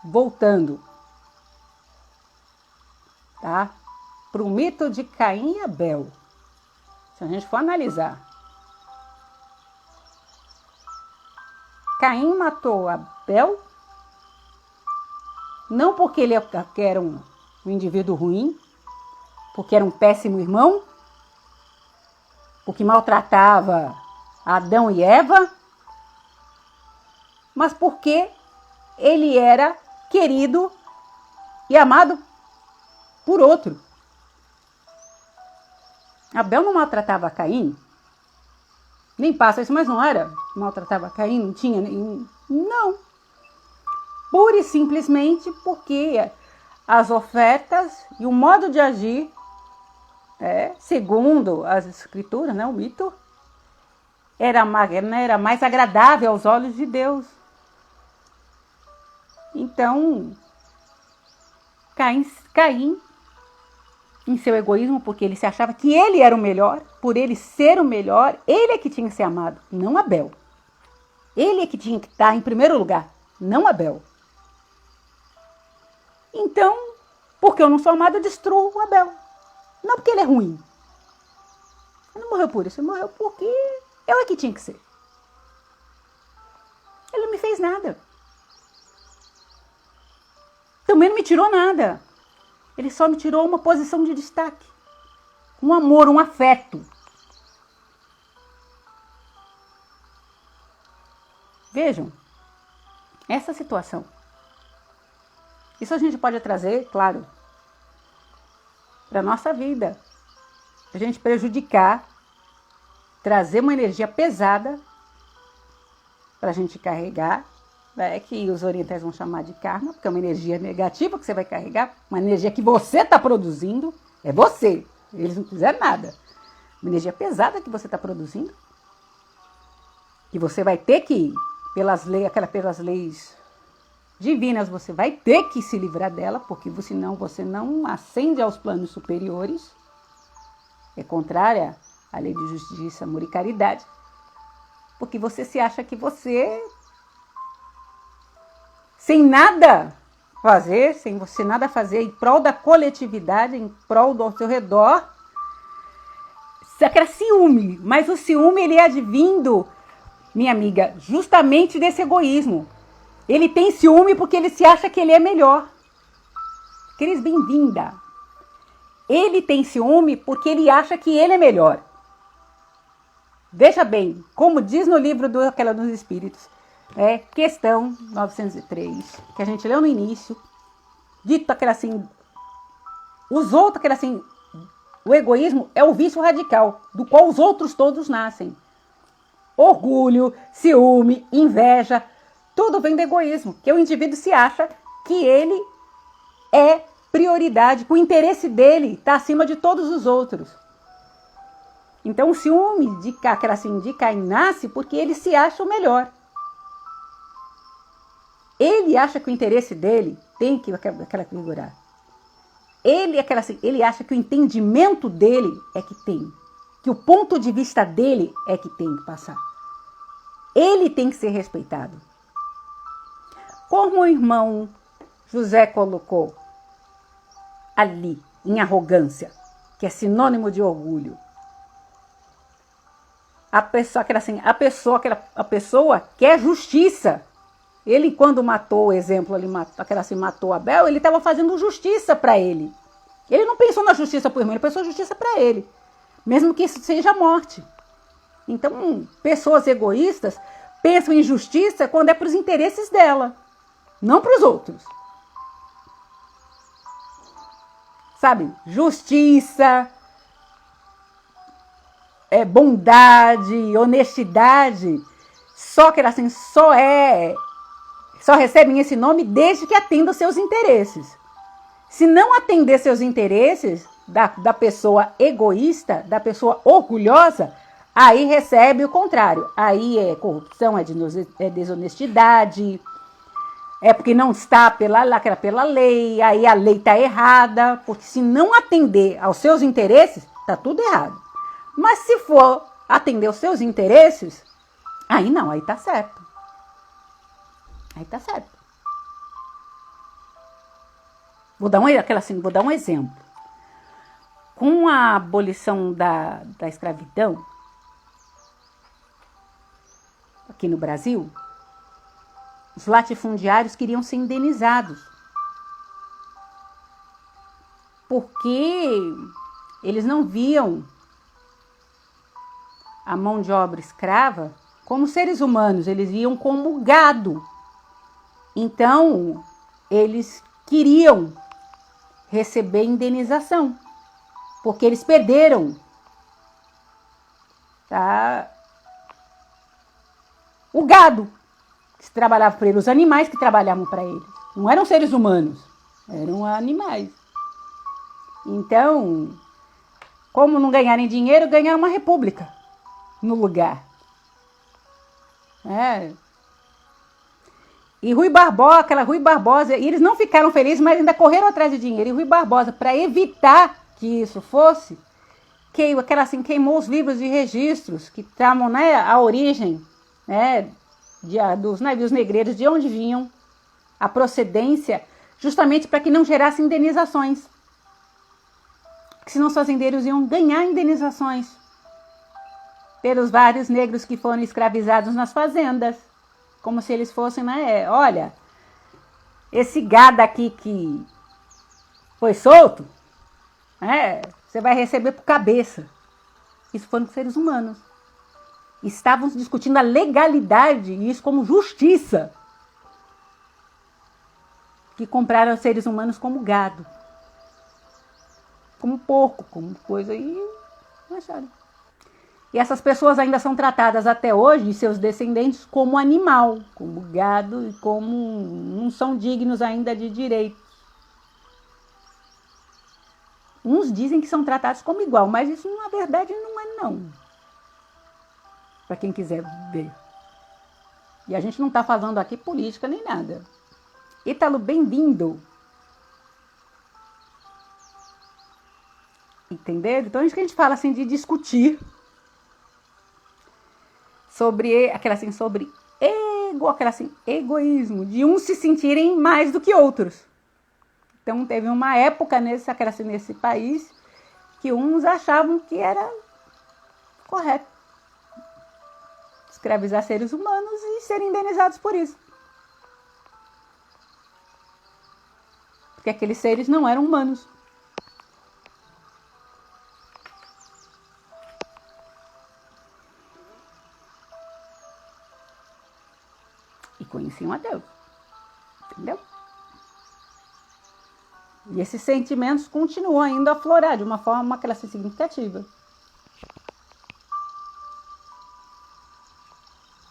Voltando, tá? Para o mito de Caim e Abel. Se a gente for analisar. Caim matou Abel, não porque ele era um indivíduo ruim, porque era um péssimo irmão, porque maltratava Adão e Eva, mas porque ele era querido e amado por outro. Abel não maltratava Caim, nem passa isso, mas não era maltratava Caim, não tinha nenhum. Não. Pura e simplesmente porque as ofertas e o modo de agir, segundo as escrituras, né, o mito, era mais agradável aos olhos de Deus. Então, Caim, em seu egoísmo, porque ele se achava que ele era o melhor, por ele ser o melhor, ele é que tinha que ser amado, não Abel. Ele é que tinha que estar em primeiro lugar, não Abel. Então, porque eu não sou amado, eu destruo o Abel. Não porque ele é ruim. Ele não morreu por isso, ele morreu porque eu é que tinha que ser. Ele não me fez nada. Também não me tirou nada. Ele só me tirou uma posição de destaque. Um amor, um afeto. Vejam, essa situação. Isso a gente pode trazer, claro, para a nossa vida. A gente prejudicar, trazer uma energia pesada para a gente carregar, que os orientais vão chamar de karma, porque é uma energia negativa que você vai carregar, uma energia que você está produzindo, é você, eles não fizeram nada. Uma energia pesada que você está produzindo, que você vai ter que, pelas leis divinas, você vai ter que se livrar dela, porque senão você não ascende aos planos superiores, é contrária à lei de justiça, amor e caridade, porque você se acha que você, sem nada fazer, sem você nada fazer em prol da coletividade, em prol do seu redor, aquela ciúme, mas o ciúme ele é advindo, minha amiga, justamente desse egoísmo. Ele tem ciúme porque ele se acha que ele é melhor. Cris, bem-vinda. Ele tem ciúme porque ele acha que ele é melhor. Veja bem, como diz no livro Aquela dos Espíritos, questão 903, que a gente leu no início, dito aquela assim, os outros, aquela assim, o egoísmo é o vício radical, do qual os outros todos nascem. Orgulho, ciúme, inveja, tudo vem do egoísmo, que o indivíduo se acha que ele é prioridade, que o interesse dele está acima de todos os outros. Então o ciúme de Caim nasce porque ele se acha o melhor. Ele acha que o interesse dele tem que figurar. Ele acha que o entendimento dele é que tem, que o ponto de vista dele é que tem que passar. ele tem que ser respeitado. Como o irmão José colocou ali, em arrogância, que é sinônimo de orgulho. A pessoa quer justiça. Ele, quando matou, o exemplo, matou Abel, ele estava fazendo justiça para ele. Ele não pensou na justiça para o irmão, ele pensou na justiça para ele. Mesmo que isso seja a morte. Então, pessoas egoístas pensam em justiça quando é para os interesses dela, não para os outros. Sabe? Justiça, bondade, honestidade, só recebem esse nome desde que atendam seus interesses. Se não atender seus interesses da pessoa egoísta, da pessoa orgulhosa, aí recebe o contrário. Aí é corrupção, é desonestidade, é porque não está pela lei, aí a lei está errada, porque se não atender aos seus interesses, está tudo errado. Mas se for atender os seus interesses, aí não, aí está certo. Aí está certo. Vou dar um exemplo. Com a abolição da escravidão, aqui no Brasil, os latifundiários queriam ser indenizados. Porque eles não viam a mão de obra escrava como seres humanos, eles viam como gado. Então, eles queriam receber indenização, porque eles perderam, tá, o gado que trabalhava para eles, os animais que trabalhavam para eles. Não eram seres humanos, eram animais. Então, como não ganharem dinheiro, ganharam uma república no lugar. E Rui Barbosa, e eles não ficaram felizes, mas ainda correram atrás de dinheiro. E Rui Barbosa, para evitar que isso fosse, queimou os livros de registros que tramam, a origem, dos navios negreiros, de onde vinham, a procedência, justamente para que não gerasse indenizações. Porque senão os fazendeiros iam ganhar indenizações pelos vários negros que foram escravizados nas fazendas. Como se eles fossem, olha, esse gado aqui que foi solto, você vai receber por cabeça. Isso foram seres humanos. Estavam discutindo a legalidade, e isso como justiça. Que compraram seres humanos como gado. Como porco, como coisa, e acharam. E essas pessoas ainda são tratadas até hoje, e seus descendentes, como animal, como gado, e como não são dignos ainda de direitos. Uns dizem que são tratados como igual, mas isso na verdade não é não. Para quem quiser ver. E a gente não está falando aqui política nem nada. Ítalo, bem-vindo. Entendeu? Então, isso que a gente fala assim de discutir sobre egoísmo, de uns se sentirem mais do que outros. Então, teve uma época nesse país que uns achavam que era correto escravizar seres humanos e serem indenizados por isso. Porque aqueles seres não eram humanos. E conheciam a Deus. Entendeu? E esses sentimentos continuam ainda a aflorar de uma forma significativa.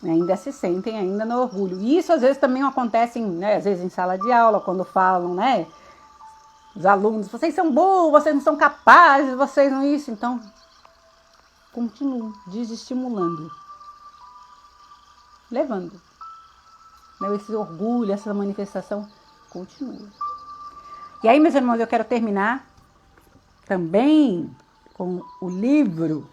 Ainda se sentem ainda no orgulho. E isso às vezes também acontece, às vezes em sala de aula, quando falam, os alunos, vocês são burros, vocês não são capazes, vocês não isso. Então, continuam desestimulando. Levando. Esse orgulho, essa manifestação continua. E aí, meus irmãos, eu quero terminar também com o livro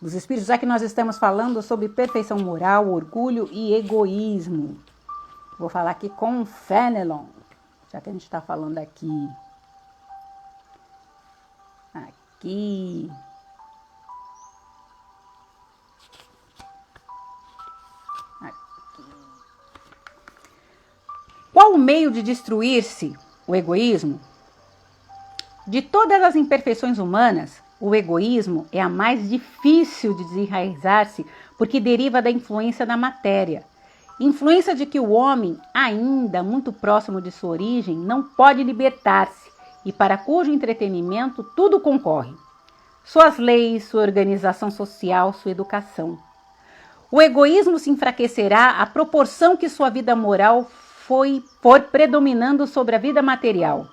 dos espíritos, já que nós estamos falando sobre perfeição moral, orgulho e egoísmo. Vou falar aqui com o Fenelon, já que a gente está falando aqui. Aqui. Qual o meio de destruir-se o egoísmo? De todas as imperfeições humanas, o egoísmo é a mais difícil de desenraizar-se porque deriva da influência da matéria. Influência de que o homem, ainda muito próximo de sua origem, não pode libertar-se e para cujo entretenimento tudo concorre. Suas leis, sua organização social, sua educação. O egoísmo se enfraquecerá à proporção que sua vida moral for predominando sobre a vida material.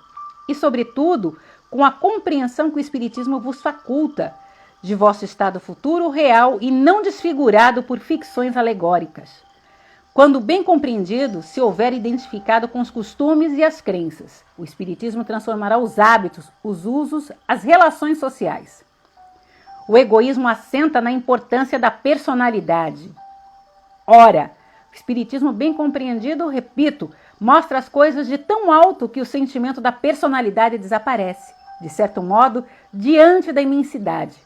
E, sobretudo, com a compreensão que o Espiritismo vos faculta de vosso estado futuro real e não desfigurado por ficções alegóricas. Quando bem compreendido, se houver identificado com os costumes e as crenças, o Espiritismo transformará os hábitos, os usos, as relações sociais. O egoísmo assenta na importância da personalidade. Ora, o Espiritismo bem compreendido, repito, mostra as coisas de tão alto que o sentimento da personalidade desaparece, de certo modo, diante da imensidade,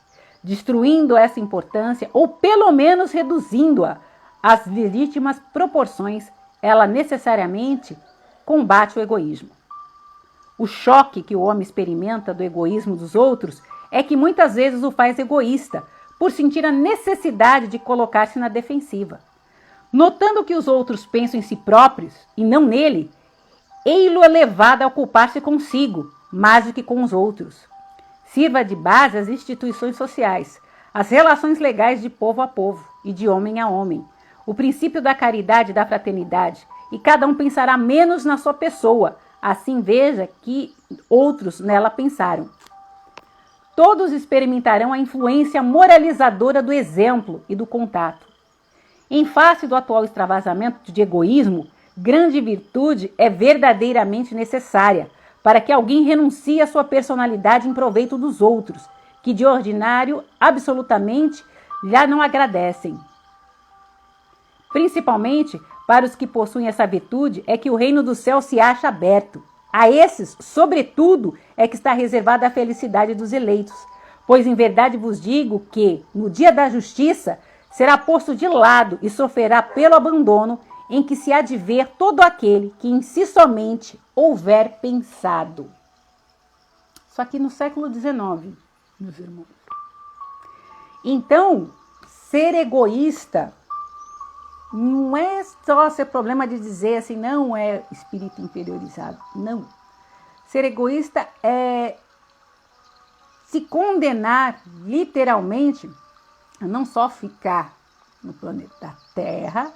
destruindo essa importância ou pelo menos reduzindo-a às legítimas proporções. Ela necessariamente combate o egoísmo. O choque que o homem experimenta do egoísmo dos outros é que muitas vezes o faz egoísta, por sentir a necessidade de colocar-se na defensiva. Notando que os outros pensam em si próprios e não nele, ei-lo é levado a ocupar-se consigo, mais do que com os outros. Sirva de base às instituições sociais, as relações legais de povo a povo e de homem a homem, o princípio da caridade e da fraternidade, e cada um pensará menos na sua pessoa, assim veja que outros nela pensaram. Todos experimentarão a influência moralizadora do exemplo e do contato. Em face do atual extravasamento de egoísmo, grande virtude é verdadeiramente necessária para que alguém renuncie à sua personalidade em proveito dos outros, que de ordinário absolutamente já não agradecem. Principalmente para os que possuem essa virtude é que o reino do céu se acha aberto. A esses, sobretudo, é que está reservada a felicidade dos eleitos, pois em verdade vos digo que, no dia da justiça, será posto de lado e sofrerá pelo abandono em que se há de ver todo aquele que em si somente houver pensado. Isso aqui no século XIX, meus irmãos. Então, ser egoísta não é só ser problema de dizer assim, não é espírito inferiorizado. Não. Ser egoísta é se condenar literalmente a não só ficar no planeta Terra,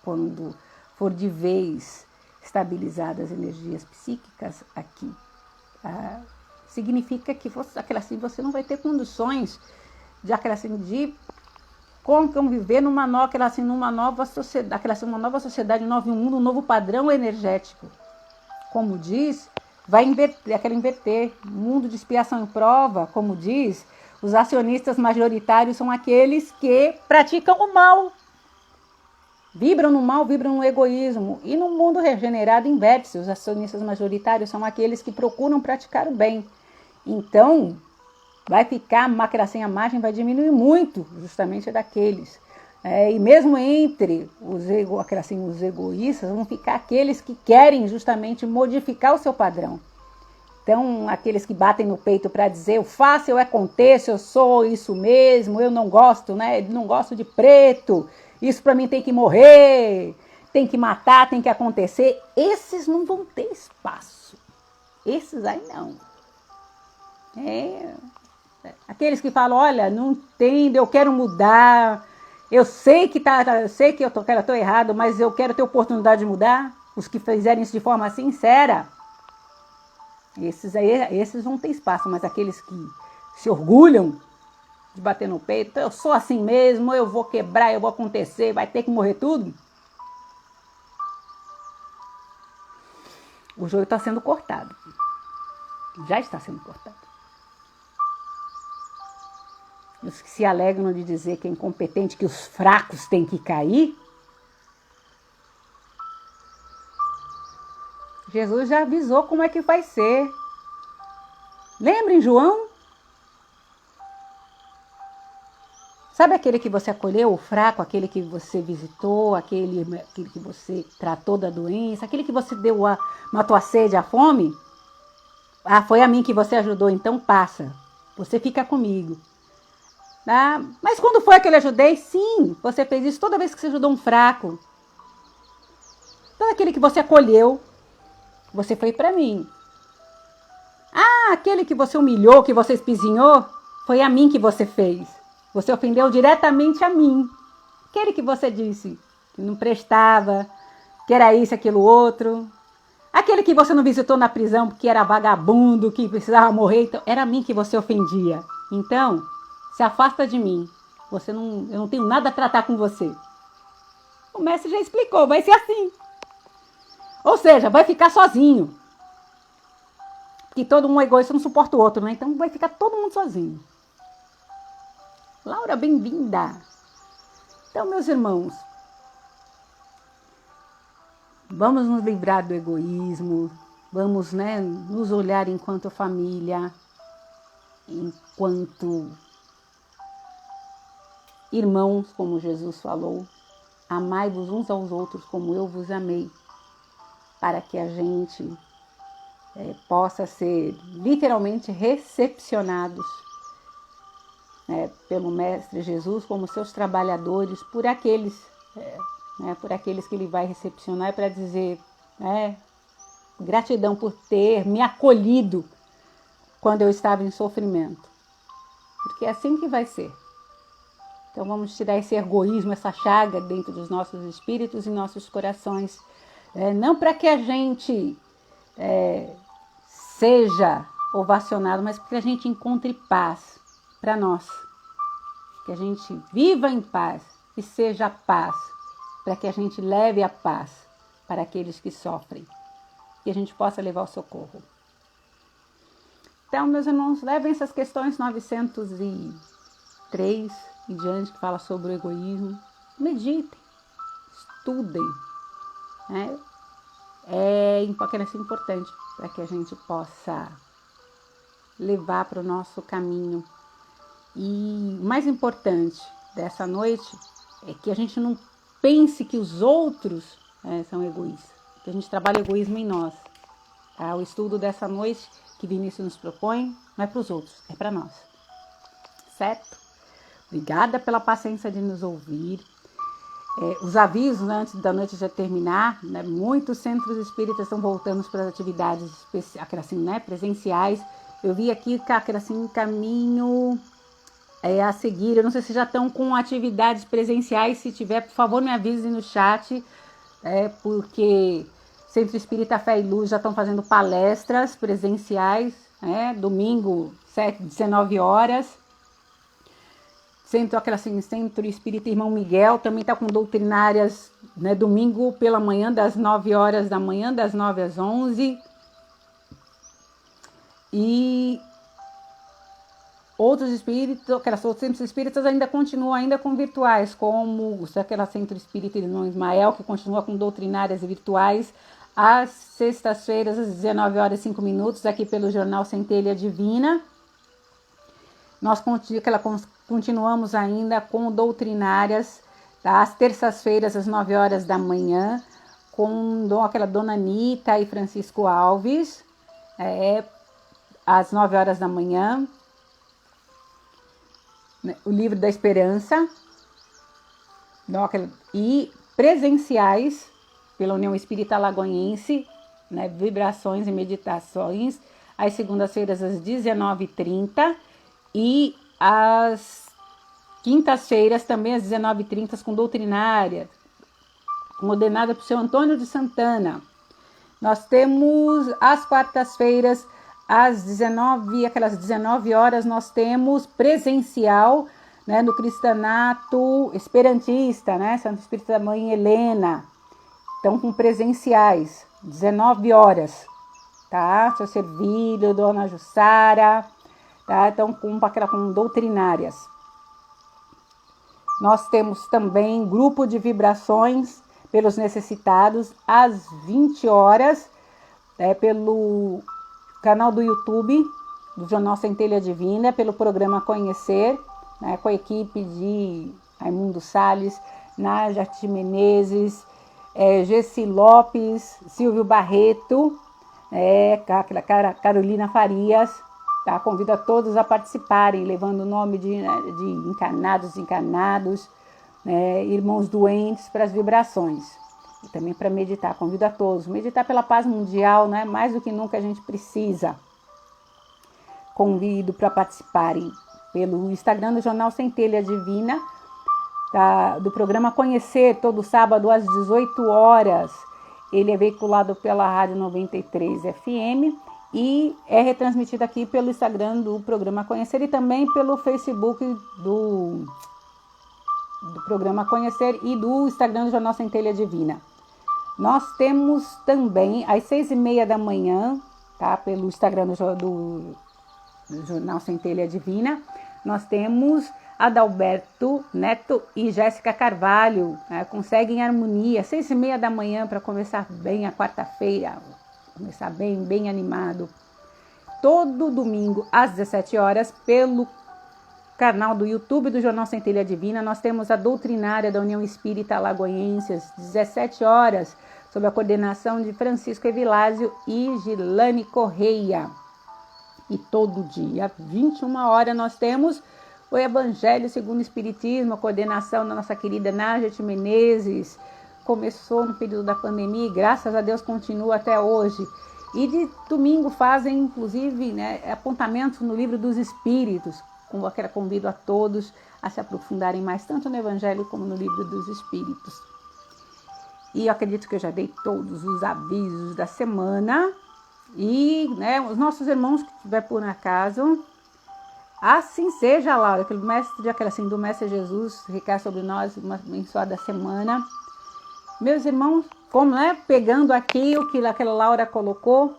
quando for de vez estabilizadas as energias psíquicas aqui, significa que você não vai ter condições de conviver numa nova sociedade, um novo mundo, um novo padrão energético. Como diz, vai inverter. Mundo de expiação e prova, como diz, os acionistas majoritários são aqueles que praticam o mal. Vibram no mal, vibram no egoísmo. E no mundo regenerado inverte-se. Os acionistas majoritários são aqueles que procuram praticar o bem. Então, vai ficar, a margem vai diminuir muito, justamente daqueles. E mesmo entre os egoístas, vão ficar aqueles que querem justamente modificar o seu padrão. Então, aqueles que batem no peito para dizer, eu faço, eu aconteço, eu sou isso mesmo, eu não gosto, não gosto de preto, isso para mim tem que morrer, tem que matar, tem que acontecer. Esses não vão ter espaço. Esses aí não. Aqueles que falam, olha, não entendo, eu quero mudar, eu sei que eu estou errado, mas eu quero ter oportunidade de mudar. Os que fizerem isso de forma sincera, esses vão ter espaço, mas aqueles que se orgulham de bater no peito, eu sou assim mesmo, eu vou quebrar, eu vou acontecer, vai ter que morrer tudo. O joio está sendo cortado. Já está sendo cortado. os que se alegram de dizer que é incompetente, que os fracos têm que cair, Jesus já avisou como é que vai ser. Lembrem, João? Sabe aquele que você acolheu, o fraco, aquele que você visitou, aquele que você tratou da doença, aquele que você matou a sede, a fome? Ah, foi a mim que você ajudou, então passa. Você fica comigo. Ah, mas quando foi que eu lhe ajudei? Sim, você fez isso toda vez que você ajudou um fraco. Todo aquele que você acolheu, você foi para mim. Ah, aquele que você humilhou, que você espizinhou, foi a mim que você fez. Você ofendeu diretamente a mim. Aquele que você disse que não prestava, que era isso, aquilo, outro. Aquele que você não visitou na prisão porque era vagabundo, que precisava morrer, então era a mim que você ofendia. Então, se afasta de mim. Eu não tenho nada a tratar com você. O mestre já explicou, vai ser assim. Ou seja, vai ficar sozinho. Porque todo um egoísta não suporta o outro, né? Então vai ficar todo mundo sozinho. Laura, bem-vinda. Então, meus irmãos, vamos nos livrar do egoísmo, vamos, nos olhar enquanto família, enquanto irmãos, como Jesus falou, amai-vos uns aos outros como eu vos amei, para que a gente possa ser literalmente recepcionados pelo Mestre Jesus como seus trabalhadores, por aqueles que ele vai recepcionar, para dizer gratidão por ter me acolhido quando eu estava em sofrimento. Porque é assim que vai ser. Então vamos tirar esse egoísmo, essa chaga dentro dos nossos espíritos e nossos corações. Não para que a gente seja ovacionado, mas para que a gente encontre paz para nós. Que a gente viva em paz e seja paz, para que a gente leve a paz para aqueles que sofrem. Que a gente possa levar o socorro. Então, meus irmãos, levem essas questões 903 e diante, que fala sobre o egoísmo. Meditem, estudem. É importante para que a gente possa levar para o nosso caminho. E o mais importante dessa noite é que a gente não pense que os outros são egoístas. Que a gente trabalha o egoísmo em nós. Tá? O estudo dessa noite que Vinícius nos propõe não é para os outros, é para nós. Certo? Obrigada pela paciência de nos ouvir. Os avisos, antes da noite já terminar, muitos centros espíritas estão voltando para as atividades presenciais. Eu vi aqui que caminho a seguir. Eu não sei se já estão com atividades presenciais. Se tiver, por favor, me avise no chat, porque Centro Espírita Fé e Luz já estão fazendo palestras presenciais, domingo, 19 horas. Centro Espírita Irmão Miguel também está com doutrinárias, domingo pela manhã, das 9 horas da manhã, das 9 às 11. E outros centros espíritas ainda continuam com virtuais, como Centro Espírita Irmão Ismael, que continua com doutrinárias virtuais, às sextas-feiras, às 19 horas e 5 minutos, aqui pelo Jornal Centelha Divina. Nós continuamos ainda com doutrinárias, às terças-feiras, às 9 horas da manhã, com Dona Anitta e Francisco Alves, às 9 horas da manhã. O Livro da Esperança, e presenciais pela União Espírita Alagoense, vibrações e meditações, às segundas-feiras às 19h30 e às quintas-feiras também às 19h30 com doutrinária, coordenada por seu Antônio de Santana. Nós temos às quartas-feiras, às 19 horas, nós temos presencial, no Cristanato Esperantista, Santo Espírito da Mãe Helena. Então, com presenciais, 19 horas, tá? Seu Servílio, Dona Jussara, tá? Então, com doutrinárias. Nós temos também grupo de vibrações pelos necessitados às 20 horas, pelo canal do YouTube do Jornal Centelha Divina, pelo programa Conhecer, né, com a equipe de Raimundo Salles, Nádia Menezes, Gessi Lopes, Silvio Barreto, Carolina Farias. Tá? Convido a todos a participarem, levando o nome de encarnados, desencarnados, irmãos doentes para as vibrações. E também para meditar. Convido a todos. Meditar pela paz mundial, né? Mais do que nunca a gente precisa. Convido para participarem pelo Instagram do Jornal Centelha Divina, do programa Conhecer, todo sábado às 18 horas. Ele é veiculado pela Rádio 93 FM e é retransmitido aqui pelo Instagram do programa Conhecer e também pelo Facebook do programa Conhecer e do Instagram do Jornal Centelha Divina. Nós temos também às 6h30 da manhã, tá? Pelo Instagram do Jornal Centelha Divina, nós temos Adalberto Neto e Jéssica Carvalho, conseguem harmonia, 6h30 da manhã para começar bem a quarta-feira, começar bem animado. Todo domingo às 17 horas, pelo canal do YouTube do Jornal Centelha Divina, nós temos a doutrinária da União Espírita Alagoense, às 17 horas, sob a coordenação de Francisco Evilásio e Gilane Correia. E todo dia, 21 horas, nós temos o Evangelho segundo o Espiritismo, a coordenação da nossa querida Nádia Menezes. Começou no período da pandemia e, graças a Deus, continua até hoje. E de domingo fazem, inclusive, apontamentos no Livro dos Espíritos. Convido a todos a se aprofundarem mais, tanto no Evangelho como no Livro dos Espíritos. E eu acredito que eu já dei todos os avisos da semana. E os nossos irmãos que estiver por acaso, assim seja, Laura, do Mestre Jesus, recaia sobre nós uma abençoada semana. Meus irmãos, pegando aqui o que aquela Laura colocou,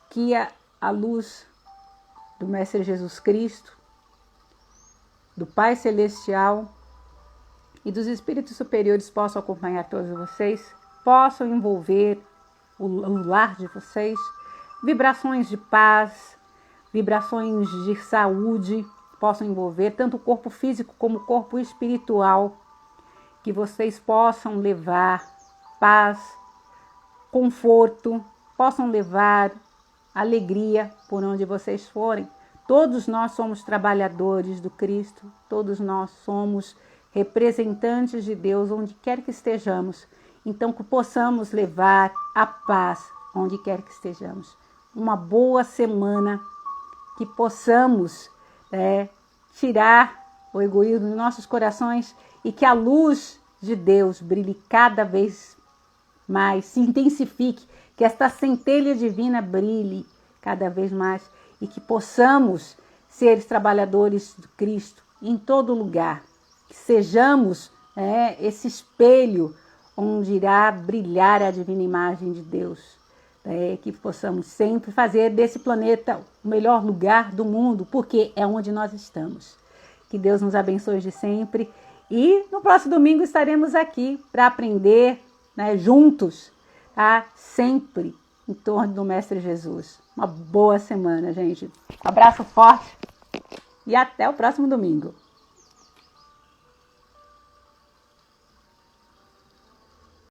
que a luz do Mestre Jesus Cristo, do Pai Celestial e dos Espíritos Superiores possam acompanhar todos vocês, possam envolver o lar de vocês, vibrações de paz, vibrações de saúde possam envolver tanto o corpo físico como o corpo espiritual, que vocês possam levar paz, conforto, possam levar alegria por onde vocês forem. Todos nós somos trabalhadores do Cristo, todos nós somos representantes de Deus onde quer que estejamos. Então que possamos levar a paz onde quer que estejamos. Uma boa semana, que possamos tirar o egoísmo dos nossos corações e que a luz de Deus brilhe cada vez mais, se intensifique, que esta centelha divina brilhe cada vez mais e que possamos ser trabalhadores do Cristo em todo lugar, que sejamos esse espelho onde irá brilhar a divina imagem de Deus. Que possamos sempre fazer desse planeta o melhor lugar do mundo, porque é onde nós estamos. Que Deus nos abençoe de sempre. E no próximo domingo estaremos aqui para aprender juntos, tá? Sempre em torno do Mestre Jesus. Uma boa semana, gente. Um abraço forte e até o próximo domingo.